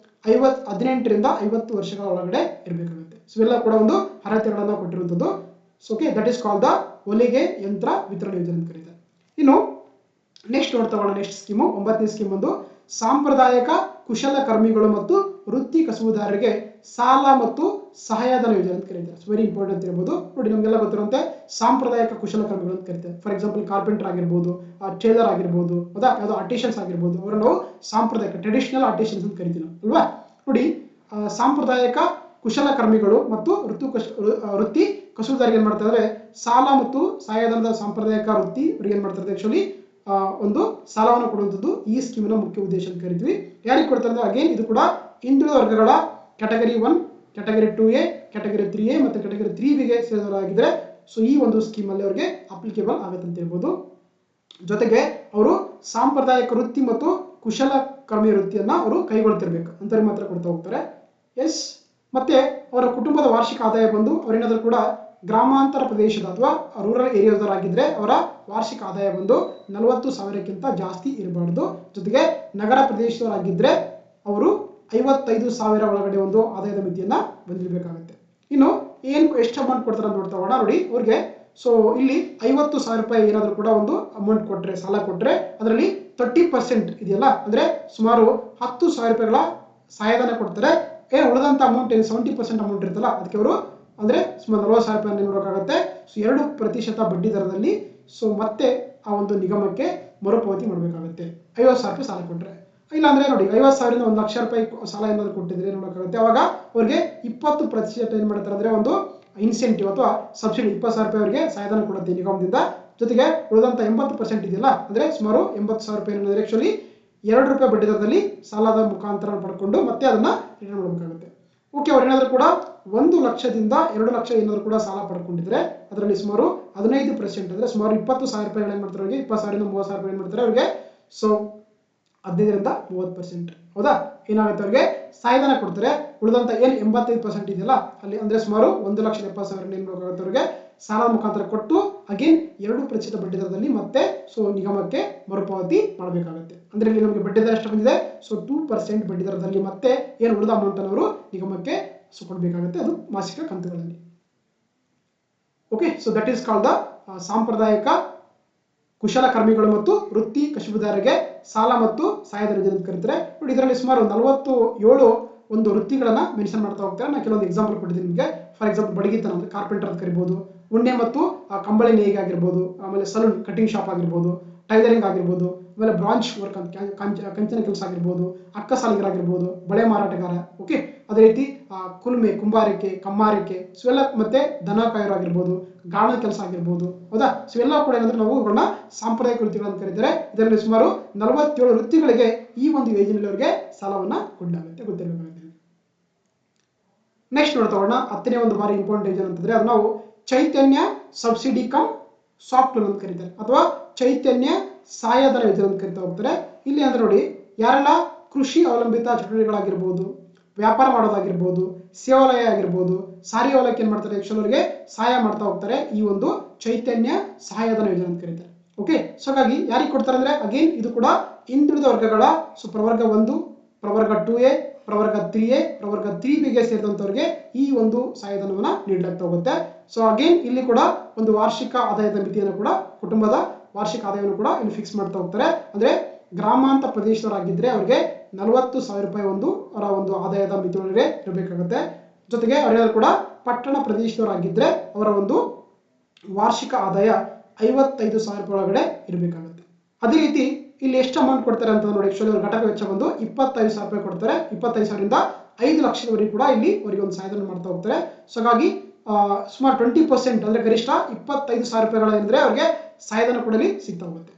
18ರಿಂದ 50 ವರ್ಷಗಳ ಒಳಗಡೆ ಇರಬೇಕಾಗುತ್ತೆ. ಸೊ ಇವೆಲ್ಲ ಕೂಡ ಒಂದು ಅರ್ಹತೆಗಳನ್ನ ಕೊಟ್ಟಿರುವಂಥದ್ದು. Okay, that is called the ಹೊಲಿಗೆ ಯಂತ್ರ ವಿತರಣೆ ಯೋಜನೆ ಅಂತ ಕರೀತಾರೆ. ಇನ್ನು ನೆಕ್ಸ್ಟ್ ನೋಡ್ತಾ ಹೋಗೋಣ. ನೆಕ್ಸ್ಟ್ ಸ್ಕೀಮು 9ನೇ ಸ್ಕೀಮ್ ಒಂದು ಸಾಂಪ್ರದಾಯಿಕ ಕುಶಲಕರ್ಮಿಗಳು ಮತ್ತು ವೃತ್ತಿ ಕಸುಬುದಾರರಿಗೆ ಸಾಲ ಮತ್ತು ಸಹಾಯಧನ ಯೋಜನೆ ಅಂತ ಕರೀತಾರೆ. ವೆರಿ ಇಂಪಾರ್ಟೆಂಟ್ ಅಂತ ಇರ್ಬೋದು. ನೋಡಿ, ನಮಗೆಲ್ಲ ಗೊತ್ತಿರುವಂತೆ ಸಾಂಪ್ರದಾಯಿಕ ಕುಶಲಕರ್ಮಿಗಳು ಅಂತ ಕರೀತಾರೆ. ಫಾರ್ ಎಕ್ಸಾಂಪಲ್ ಕಾರ್ಪೆಂಟರ್ ಆಗಿರ್ಬೋದು, ಟೇಲರ್ ಆಗಿರ್ಬೋದು, ಹೌದಾ, ಯಾವುದೋ ಆರ್ಟಿಷನ್ಸ್ ಆಗಿರ್ಬೋದು, ಅವರನ್ನು ನಾವು ಸಾಂಪ್ರದಾಯಿಕ ಟ್ರೆಡಿಷನಲ್ ಆರ್ಟಿಷನ್ಸ್ ಅಂತ ಕರಿತೀವಿ ಅಲ್ವಾ. ನೋಡಿ, ಸಾಂಪ್ರದಾಯಿಕ ಕುಶಲಕರ್ಮಿಗಳು ಮತ್ತು ವೃತ್ತಿ ಕಸುಬುದಾರರಿಗೆ ಏನು ಮಾಡ್ತಾರೆ ಅಂದರೆ ಸಾಲ ಮತ್ತು ಸಹಾಯಧನದ ಸಾಂಪ್ರದಾಯಿಕ ವೃತ್ತಿ ಅವರಿಗೆ ಏನು ಮಾಡ್ತಾರೆ ಆ್ಯಕ್ಚುಲಿ ಒಂದು ಸಾಲವನ್ನು ಕೊಡುವಂಥದ್ದು ಈ ಸ್ಕೀಮಿನ ಮುಖ್ಯ ಉದ್ದೇಶ ಅಂತ ಕರಿತೀವಿ. ಯಾರಿಗೆ ಕೊಡ್ತಾರೆ ಅಂದರೆ ಅಗೇನ್ ಇದು ಕೂಡ ಹಿಂದುಳಿದ ವರ್ಗಗಳ category 1, category 2A, category 3A ಮತ್ತು ಕ್ಯಾಟಗರಿ 3Bಗೆ ಸೇರಿದವರಾಗಿದ್ದರೆ ಸೊ ಈ ಒಂದು ಸ್ಕೀಮಲ್ಲಿ ಅವರಿಗೆ ಅಪ್ಲಿಕೇಬಲ್ ಆಗುತ್ತೆ ಅಂತ ಹೇಳ್ಬೋದು. ಜೊತೆಗೆ ಅವರು ಸಾಂಪ್ರದಾಯಿಕ ವೃತ್ತಿ ಮತ್ತು ಕುಶಲಕರ್ಮಿ ವೃತ್ತಿಯನ್ನು ಅವರು ಕೈಗೊಳ್ತಿರ್ಬೇಕು ಅಂತವ್ರಿಗೆ ಮಾತ್ರ ಕೊಡ್ತಾ ಹೋಗ್ತಾರೆ. ಎಸ್, ಮತ್ತೆ ಅವರ ಕುಟುಂಬದ ವಾರ್ಷಿಕ ಆದಾಯ ಬಂದು ಅವರೇನಾದರೂ ಕೂಡ ಗ್ರಾಮಾಂತರ ಪ್ರದೇಶದ ಅಥವಾ ರೂರಲ್ ಏರಿಯಾದವರಾಗಿದ್ದರೆ ಅವರ ವಾರ್ಷಿಕ ಆದಾಯ ಬಂದು 40,000ಕ್ಕಿಂತ ಜಾಸ್ತಿ ಇರಬಾರ್ದು. ಜೊತೆಗೆ ನಗರ ಪ್ರದೇಶದವರಾಗಿದ್ದರೆ ಅವರು 55,000 ಒಳಗಡೆ ಒಂದು ಆದಾಯದ ಮಿತಿಯನ್ನು ಹೊಂದಿರಬೇಕಾಗುತ್ತೆ. ಇನ್ನು ಎಷ್ಟು ಅಮೌಂಟ್ ಕೊಡ್ತಾರೆ ಅಂತ ನೋಡ್ತಾ ಹೋಗೋಣ. ನೋಡಿ, ಅವ್ರಿಗೆ ಸೊ ಇಲ್ಲಿ 50,000 ರೂಪಾಯಿ ಏನಾದರೂ ಕೂಡ ಒಂದು ಅಮೌಂಟ್ ಕೊಟ್ಟರೆ, ಸಾಲ ಕೊಟ್ಟರೆ ಅದರಲ್ಲಿ 30% ಇದೆಯಲ್ಲ, ಅಂದರೆ ಸುಮಾರು 10,000 ರೂಪಾಯಿಗಳ ಸಹಾಯಧನ ಕೊಡ್ತಾರೆ. ಉಳಿದಂಥ ಅಮೌಂಟ್ ಏನು 70% ಅಮೌಂಟ್ ಇರುತ್ತಲ್ಲ ಅದಕ್ಕೆ ಅವರು ಅಂದರೆ ಸುಮಾರು 40,000 ರೂಪಾಯಿ ನೋಡೋಕ್ಕಾಗುತ್ತೆ. ಸೊ 2% ಬಡ್ಡಿ ದರದಲ್ಲಿ ಸೊ ಮತ್ತೆ ಆ ಒಂದು ನಿಗಮಕ್ಕೆ ಮರುಪಾವತಿ ಮಾಡಬೇಕಾಗುತ್ತೆ 50,000 ರೂಪಾಯಿ ಸಾಲ ಕೊಟ್ಟರೆ. ಇಲ್ಲಾಂದರೆ ನೋಡಿ 50,000ರಿಂದ 1,00,000 ರೂಪಾಯಿ ಸಾಲ ಏನಾದರೂ ಕೊಟ್ಟಿದ್ರೆ ನೋಡೋಕ್ಕಾಗುತ್ತೆ. ಅವಾಗ ಅವ್ರಿಗೆ 20% ಏನು ಮಾಡ್ತಾರೆ ಅಂದರೆ ಒಂದು ಇನ್ಸೆಂಟಿವ್ ಅಥವಾ ಸಬ್ಸಿಡಿ 20,000 ರೂಪಾಯಿ ಅವರಿಗೆ ಸಹಾಯಧನ ಕೊಡುತ್ತೆ ನಿಗಮದಿಂದ. ಜೊತೆಗೆ ಉಳಿದಂಥ 80% ಇದೆಯಲ್ಲ, ಅಂದರೆ ಸುಮಾರು 80,000 ರೂಪಾಯಿ ಏನಂದರೆ ಆ್ಯಕ್ಚುಲಿ 2 ರೂಪಾಯಿ ಬಡ್ಡಿ ದರದಲ್ಲಿ ಸಾಲದ ಮುಖಾಂತರ ಪಡ್ಕೊಂಡು ಮತ್ತೆ ಅದನ್ನು ರಿಟರ್ನ್ ಮಾಡಬೇಕಾಗುತ್ತೆ. ಓಕೆ, ಅವ್ರು ಏನಾದರೂ ಕೂಡ 1 ಲಕ್ಷದಿಂದ 2 ಲಕ್ಷ ಏನಾದರೂ ಕೂಡ ಸಾಲ ಪಡ್ಕೊಂಡಿದ್ರೆ ಅದರಲ್ಲಿ ಸುಮಾರು 15% ಅಂದರೆ ಸುಮಾರು 20,000 ರೂಪಾಯಿಗಳು ಏನು ಮಾಡ್ತಾರೆ ಅವರಿಗೆ 20,000ರಿಂದ 30,000 ರೂಪಾಯಿ ಏನು ಮಾಡ್ತಾರೆ ಅವರಿಗೆ ಸೊ 15ರಿಂದ 30% ಹೌದಾ ಏನಾಗುತ್ತೆ ಅವರಿಗೆ ಸಹಾಯಧನ ಕೊಡ್ತಾರೆ. ಉಳಿದಂಥ ಏನು 85% ಇದೆಯಲ್ಲ ಅಲ್ಲಿ ಅಂದರೆ ಸುಮಾರು 1,70,000 ಏನು ಮಾಡಬೇಕಾಗುತ್ತೆ ಅವರಿಗೆ ಸಾಲದ ಮುಖಾಂತರ ಕೊಟ್ಟು ಅಗೇನ್ 2% ಬಡ್ಡಿ ದರದಲ್ಲಿ ಮತ್ತೆ ಸೊ ನಿಗಮಕ್ಕೆ ಮರುಪಾವತಿ ಮಾಡಬೇಕಾಗುತ್ತೆ. ಅಂದರೆ ಇಲ್ಲಿ ನಮಗೆ ಬಡ್ಡಿ ದರ ಎಷ್ಟು ಬಂದಿದೆ, ಸೊ 2% ಬಡ್ಡಿ ದರದಲ್ಲಿ ಮತ್ತೆ ಏನು ಉಳಿದ ಅಮೌಂಟನ್ನು ಅವರು ನಿಗಮಕ್ಕೆ ಸೊ ಕೊಡಬೇಕಾಗುತ್ತೆ, ಅದು ಮಾಸಿಕ ಕಂತುಗಳಲ್ಲಿ. Okay, so that is called the ಸಾಂಪ್ರದಾಯಿಕ ಕುಶಲಕರ್ಮಿಗಳು ಮತ್ತು ವೃತ್ತಿ ಕಸುಬುದಾರರಿಗೆ ಸಾಲ ಮತ್ತು ಸಹಾಯಧನ ಯೋಜನೆ ಅಂತ ಕರೀತಾರೆ. ನೋಡಿ, ಇದರಲ್ಲಿ ಸುಮಾರು 47 ಒಂದು ವೃತ್ತಿಗಳನ್ನು ಮೆನ್ಷನ್ ಮಾಡ್ತಾ ಹೋಗ್ತಾರೆ. ನಾನು ಕೆಲವೊಂದು ಎಕ್ಸಾಂಪಲ್ ಕೊಟ್ಟಿದ್ದೀನಿ ನಿಮಗೆ. ಫಾರ್ ಎಕ್ಸಾಂಪಲ್ ಬಡಗಿತನ ಅಂತ ಕಾರ್ಪೆಂಟರ್ ಅಂತ ಕರಿಬೋದು, ಉಣ್ಣೆ ಮತ್ತು ಕಂಬಳಿ ನೇಯ್ಗೆ ಆಗಿರ್ಬೋದು, ಆಮೇಲೆ ಸಲೂನ್ ಕಟಿಂಗ್ ಶಾಪ್ ಆಗಿರ್ಬೋದು, ಟೈಲರಿಂಗ್ ಆಗಿರ್ಬೋದು, ಆಮೇಲೆ ಬ್ರಾಂಚ್ ವರ್ಕ್ ಅಂತ ಕಂಚಿನ ಕೆಲಸ ಆಗಿರ್ಬೋದು, ಅಕ್ಕಸಾಲಿಗರಾಗಿರ್ಬೋದು, ಬಳೆ ಮಾರಾಟಗಾರ. ಓಕೆ, ಅದೇ ರೀತಿ ಕುಲುಮೆ, ಕುಂಬಾರಿಕೆ, ಕಮ್ಮಾರಿಕೆ, ಸೊ ಎಲ್ಲ ಮತ್ತೆ ದನ ಕಾಯೋರು ಆಗಿರ್ಬೋದು, ಗಾಣದ ಕೆಲಸ ಆಗಿರ್ಬೋದು. ಹೌದಾ, ಸೊ ಎಲ್ಲ ಕೂಡ ಏನಂದ್ರೆ ನಾವು ಇವುಗಳನ್ನ ಸಾಂಪ್ರದಾಯಿಕ ವೃತ್ತಿಗಳನ್ನು ಕರೀತಾರೆ. ಇದರಲ್ಲಿ ಸುಮಾರು 47 ವೃತ್ತಿಗಳಿಗೆ ಈ ಒಂದು ಯೋಜನೆಯಲ್ಲಿ ಅವರಿಗೆ ಸಾಲವನ್ನು ಕೊಡಲಾಗುತ್ತೆ, ಗೊತ್ತಿರಬೇಕಾಗುತ್ತೆ. ನೆಕ್ಸ್ಟ್ ನೋಡ್ತಾ ಹೋಗೋಣ. 10ನೇ ಒಂದು ಬಾರಿ ಇಂಪಾರ್ಟೆಂಟ್ ಯೋಜನೆ ಅಂತಂದ್ರೆ ಅದು ನಾವು ಚೈತನ್ಯ ಸಬ್ಸಿಡಿ ಕಮ್ ಸಾಫ್ಟ್ ಲೋನ್ ಅಂತ ಕರೀತಾರೆ ಅಥವಾ ಚೈತನ್ಯ ಸಹಾಯಧನ ಯೋಜನೆ ಅಂತ ಕರಿತಾ ಹೋಗ್ತಾರೆ. ಇಲ್ಲಿ ಅಂದ್ರೆ ನೋಡಿ, ಯಾರೆಲ್ಲ ಕೃಷಿ ಅವಲಂಬಿತ ಚಟುವಟಿಕೆಗಳಾಗಿರ್ಬೋದು, ವ್ಯಾಪಾರ ಮಾಡೋದಾಗಿರ್ಬೋದು, ಸೇವಾಲಯ ಆಗಿರ್ಬೋದು, ಸಾರಿಗೆ ವಲಯಕ್ಕೆ ಏನು ಮಾಡ್ತಾರೆ ಆ್ಯಕ್ಚುಲಿ ಅವರಿಗೆ ಸಹಾಯ ಮಾಡ್ತಾ ಹೋಗ್ತಾರೆ. ಈ ಒಂದು ಚೈತನ್ಯ ಸಹಾಯಧನ ಯೋಜನೆ ಅಂತ ಕರೀತಾರೆ. ಓಕೆ, ಸೊ ಹಾಗಾಗಿ ಯಾರಿಗೆ ಕೊಡ್ತಾರೆ ಅಂದರೆ ಅಗೇನ್ ಇದು ಕೂಡ ಹಿಂದುಳಿದ ವರ್ಗಗಳ ಸೊ ಪ್ರವರ್ಗ 1, ಪ್ರವರ್ಗ 2A, ಪ್ರವರ್ಗ 3A, ಪ್ರವರ್ಗ 3Bಗೆ ಸೇರಿದಂಥವ್ರಿಗೆ ಈ ಒಂದು ಸಹಾಯಧನವನ್ನು ನೀಡಲಾಗ್ತಾ ಹೋಗುತ್ತೆ. ಸೊ ಅಗೇನ್ ಇಲ್ಲಿ ಕೂಡ ಒಂದು ವಾರ್ಷಿಕ ಆದಾಯದ ಮಿತಿಯನ್ನು ಕೂಡ ಕುಟುಂಬದ ವಾರ್ಷಿಕ ಆದಾಯವನ್ನು ಕೂಡ ಇಲ್ಲಿ ಫಿಕ್ಸ್ ಮಾಡ್ತಾ ಹೋಗ್ತಾರೆ. ಅಂದರೆ ಗ್ರಾಮಾಂತರ ಪ್ರದೇಶದವರಾಗಿದ್ದರೆ ಅವರಿಗೆ 40,000 ರೂಪಾಯಿ ಅವರ ಒಂದು ಆದಾಯದ ಮಿತಿಯೊಳಗೆ ಇರಬೇಕಾಗುತ್ತೆ. ಜೊತೆಗೆ ಅವರೇನಾದ್ರು ಕೂಡ ಪಟ್ಟಣ ಪ್ರದೇಶದವರಾಗಿದ್ದರೆ ಅವರ ಒಂದು ವಾರ್ಷಿಕ ಆದಾಯ 55,000 ರೂಪಾಯಿ ಒಳಗಡೆ ಇರಬೇಕಾಗುತ್ತೆ. ಅದೇ ರೀತಿ ಇಲ್ಲಿ ಎಷ್ಟು ಅಮೌಂಟ್ ಕೊಡ್ತಾರೆ ಅಂತ ನೋಡಿ, ಆಕ್ಚುಲಿ ಅವ್ರ ಘಟಕ ವೆಚ್ಚ ಬಂದು 25,000 ರೂಪಾಯಿ ಕೊಡ್ತಾರೆ. 25,000ರಿಂದ 5 ಲಕ್ಷದವರೆಗೂ ಕೂಡ ಇಲ್ಲಿ ಅವರಿಗೆ ಒಂದು ಸಹಾಯಧನ ಮಾಡ್ತಾ ಹೋಗ್ತಾರೆ. ಸೊ ಹಾಗಾಗಿ ಸುಮಾರು 20% ಅಂದರೆ ಗರಿಷ್ಠ 25,000 ರೂಪಾಯಿಗಳ ಏನಂದರೆ ಅವರಿಗೆ ಸಹಾಯಧನ ಕೊಡಲಿ ಸಿಗ್ತಾ ಹೋಗುತ್ತೆ.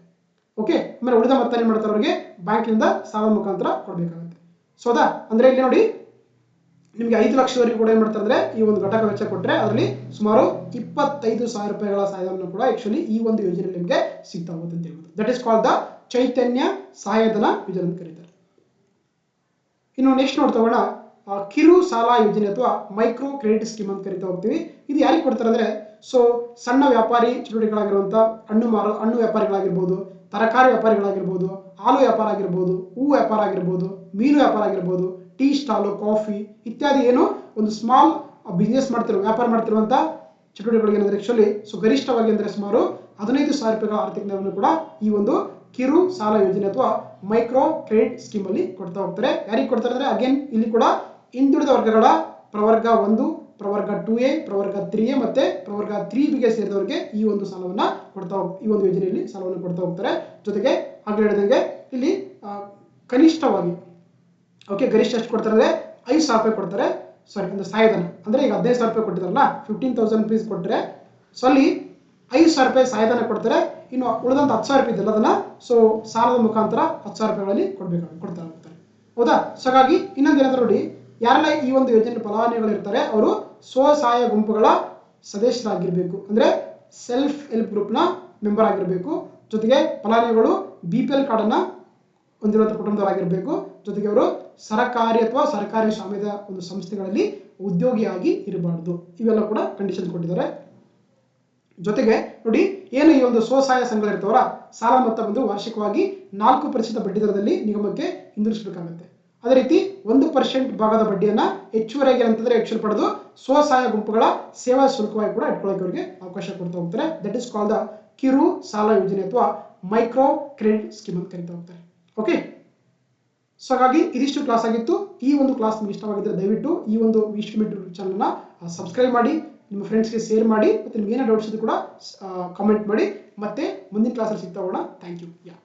ಓಕೆ, ಆಮೇಲೆ ಉಳಿದ ಮೊತ್ತ ಏನು ಮಾಡ್ತಾರೆ ಅವರಿಗೆ ಬ್ಯಾಂಕಿನಿಂದ ಸಾಲದ ಮುಖಾಂತರ ಕೊಡಬೇಕಾಗುತ್ತೆ. ಸೊ ಅದಾ ಅಂದರೆ ಇಲ್ಲಿ ನೋಡಿ ನಿಮಗೆ 5 ಲಕ್ಷದವರೆಗೂ ಕೂಡ ಏನು ಮಾಡ್ತಾರೆ ಅಂದರೆ ಈ ಒಂದು ಘಟಕ ವೆಚ್ಚ ಕೊಟ್ಟರೆ ಅದರಲ್ಲಿ ಸುಮಾರು 25,000 ರೂಪಾಯಿಗಳ ಸಹಾಯಧನ ಕೂಡ ಆಕ್ಚುಲಿ ಈ ಒಂದು ಯೋಜನೆಯಲ್ಲಿ ನಿಮಗೆ ಸಿಗ್ತಾ ಹೋಗುತ್ತೆ ಅಂತ ಹೇಳ್ಬೋದು. ದಟ್ ಈಸ್ ಕಾಲ್ಡ್ ದ ಚೈತನ್ಯ ಸಹಾಯಧನ ಯೋಜನೆ ಅಂತ ಕರೀತಾರೆ. ಇನ್ನು ನೆಕ್ಸ್ಟ್ ನೋಡ್ತಾ ಹೋಗೋಣ, ಕಿರು ಸಾಲ ಯೋಜನೆ ಅಥವಾ ಮೈಕ್ರೋ ಕ್ರೆಡಿಟ್ ಸ್ಕೀಮ್ ಅಂತ ಕರಿತಾ ಹೋಗ್ತೀವಿ. ಇದು ಯಾರಿಗೆ ಕೊಡ್ತಾರೆ ಅಂದರೆ ಸೊ ಸಣ್ಣ ವ್ಯಾಪಾರಿ ಚಟುವಟಿಕೆಗಳಾಗಿರುವಂಥ ಹಣ್ಣು ವ್ಯಾಪಾರಿಗಳಾಗಿರ್ಬೋದು, ತರಕಾರಿ ವ್ಯಾಪಾರಿಗಳಾಗಿರ್ಬೋದು, ಹಾಲು ವ್ಯಾಪಾರ ಆಗಿರ್ಬೋದು, ಹೂವು ವ್ಯಾಪಾರ ಆಗಿರ್ಬೋದು, ಮೀನು ವ್ಯಾಪಾರ ಆಗಿರ್ಬೋದು, ಟೀ ಸ್ಟಾಲು, ಕಾಫಿ ಇತ್ಯಾದಿ ಏನು ಒಂದು ಸ್ಮಾಲ್ ಬಿಸ್ನೆಸ್ ವ್ಯಾಪಾರ ಮಾಡ್ತಿರುವಂಥ ಚಟುವಟಿಕೆಗಳಿಗೆ ಏನಂದರೆ ಆ್ಯಕ್ಚುಲಿ ಸೊ ಗರಿಷ್ಠವಾಗಿ ಅಂದರೆ ಸುಮಾರು 15,000 ರೂಪಾಯಿಗಳ ಆರ್ಥಿಕ ನೆರವನ್ನು ಕೂಡ ಈ ಒಂದು ಕಿರು ಸಾಲ ಯೋಜನೆ ಅಥವಾ ಮೈಕ್ರೋ ಕ್ರೆಡಿಟ್ ಸ್ಕೀಮ್ ಅಲ್ಲಿ ಕೊಡ್ತಾ ಹೋಗ್ತಾರೆ. ಯಾರಿಗೆ ಕೊಡ್ತಾರೆ ಅಂದರೆ ಅಗೇನ್ ಇಲ್ಲಿ ಕೂಡ ಹಿಂದುಳಿದ ವರ್ಗಗಳ ಪ್ರವರ್ಗ 1, ಪ್ರವರ್ಗ 2A, ಪ್ರವರ್ಗ 3A ಮತ್ತೆ ಪ್ರವರ್ಗ 3Bಗೆ ಸೇರಿದವರಿಗೆ ಈ ಒಂದು ಸಾಲವನ್ನು ಈ ಒಂದು ಯೋಜನೆಯಲ್ಲಿ ಸಾಲವನ್ನು ಕೊಡ್ತಾ ಹೋಗ್ತಾರೆ. ಜೊತೆಗೆ ಆಗಲೇ ಹೇಳಿದಂಗೆ ಇಲ್ಲಿ ಕನಿಷ್ಠವಾಗಿ ಓಕೆ ಗರಿಷ್ಠ ಎಷ್ಟು ಕೊಡ್ತಾರೆ ಅಂದರೆ 5,000 ರೂಪಾಯಿ ಕೊಡ್ತಾರೆ. ಸಾರಿ, ಒಂದು ಸಹಾಯಧನ ಅಂದರೆ ಈಗ 15,000 ರೂಪಾಯಿ ಕೊಟ್ಟಿದ್ದಾರಲ್ಲ, 15,000 rupees ಕೊಟ್ಟರೆ ಸೊ ಅಲ್ಲಿ 5,000 ರೂಪಾಯಿ ಸಹಾಯಧನ ಕೊಡ್ತಾರೆ. ಇನ್ನು ಉಳಿದಂಥ 10,000 ರೂಪಾಯಿ ಇದೆಲ್ಲ ಅದನ್ನ ಸೊ ಸಾಲದ ಮುಖಾಂತರ 10,000 ರೂಪಾಯಿಗಳಲ್ಲಿ ಕೊಡ್ತಾ ಹೋಗ್ತಾರೆ. ಹೌದಾ? ಸೊ ಹಾಗಾಗಿ ಇನ್ನೊಂದೇನಾದ್ರೂ ನೋಡಿ, ಯಾರೆಲ್ಲ ಈ ಒಂದು ಯೋಜನೆ ಫಲಾನುಭವಿಗಳಿರ್ತಾರೆ ಅವರು ಸ್ವಸಹಾಯ ಗುಂಪುಗಳ ಸದಸ್ಯರಾಗಿರ್ಬೇಕು, ಅಂದ್ರೆ ಸೆಲ್ಫ್ ಹೆಲ್ಪ್ ಗ್ರೂಪ್ನ ಮೆಂಬರ್ ಆಗಿರಬೇಕು. ಜೊತೆಗೆ ಫಲಾನುಭವಿಗಳು BPL ಕಾರ್ಡನ್ನು ಹೊಂದಿರುವಂಥ ಕುಟುಂಬದವರಾಗಿರಬೇಕು. ಜೊತೆಗೆ ಅವರು ಸರ್ಕಾರಿ ಅಥವಾ ಸರ್ಕಾರಿ ಸ್ವಾಮ್ಯದ ಒಂದು ಸಂಸ್ಥೆಗಳಲ್ಲಿ ಉದ್ಯೋಗಿಯಾಗಿ ಇರಬಾರ್ದು. ಇವೆಲ್ಲ ಕೂಡ ಕಂಡೀಷನ್ ಕೊಟ್ಟಿದ್ದಾರೆ. ಜೊತೆಗೆ ನೋಡಿ, ಏನು ಈ ಒಂದು ಸ್ವಸಹಾಯ ಸಂಘಗಳಿರ್ತಾವಲ್ಲ, ಸಾಲ ಮೊತ್ತ ಬಂದು ವಾರ್ಷಿಕವಾಗಿ 4% ಬಡ್ಡಿ ದರದಲ್ಲಿ ನಿಗಮಕ್ಕೆ ಹಿಂದಿರುಗಿಸಬೇಕಾಗುತ್ತೆ. ಅದೇ ರೀತಿ 1% ಭಾಗದ ಬಡ್ಡಿಯನ್ನ ಹೆಚ್ಚುವರೆಗೆ ಅಂತಂದ್ರೆ ಹೆಚ್ಚು ಪಡೆದು ಸ್ವಸಹಾಯ ಗುಂಪುಗಳ ಸೇವಾ ಶುಲ್ಕವಾಗಿ ಕೂಡ ಇಟ್ಕೊಳ್ಳೋಕೆ ಅವರಿಗೆ ಅವಕಾಶ ಕೊಡ್ತಾ ಹೋಗ್ತಾರೆ. ದಟ್ ಇಸ್ ಕಾಲ್ಡ್ ದ ಕಿರು ಸಾಲ ಯೋಜನೆ ಅಥವಾ ಮೈಕ್ರೋ ಕ್ರೆಡಿಟ್ ಸ್ಕೀಮ್ ಅಂತ ಕರಿತಾ ಹೋಗ್ತಾರೆ. ಓಕೆ, ಸೊ ಹಾಗಾಗಿ ಇದಿಷ್ಟು ಕ್ಲಾಸ್ ಆಗಿತ್ತು. ಈ ಒಂದು ಕ್ಲಾಸ್ ನಿಮಗೆ ಇಷ್ಟವಾಗಿದ್ದರೆ ದಯವಿಟ್ಟು ಈ ಒಂದು ವಿಶ್ವಮಿಟ್ ಯೂಟ್ಯೂಬ್ ಚಾನಲ್ನ ಸಬ್ಸ್ಕ್ರೈಬ್ ಮಾಡಿ, ನಿಮ್ಮ ಫ್ರೆಂಡ್ಸ್ಗೆ ಶೇರ್ ಮಾಡಿ, ಮತ್ತು ನಿಮ್ಗೆ ಏನೋ ಡೌಟ್ಸ್ ಇದ್ರೂ ಕೂಡ ಕಾಮೆಂಟ್ ಮಾಡಿ. ಮತ್ತೆ ಮುಂದಿನ ಕ್ಲಾಸಲ್ಲಿ ಸಿಗ್ತಾ ಹೋಗೋಣ. Thank you.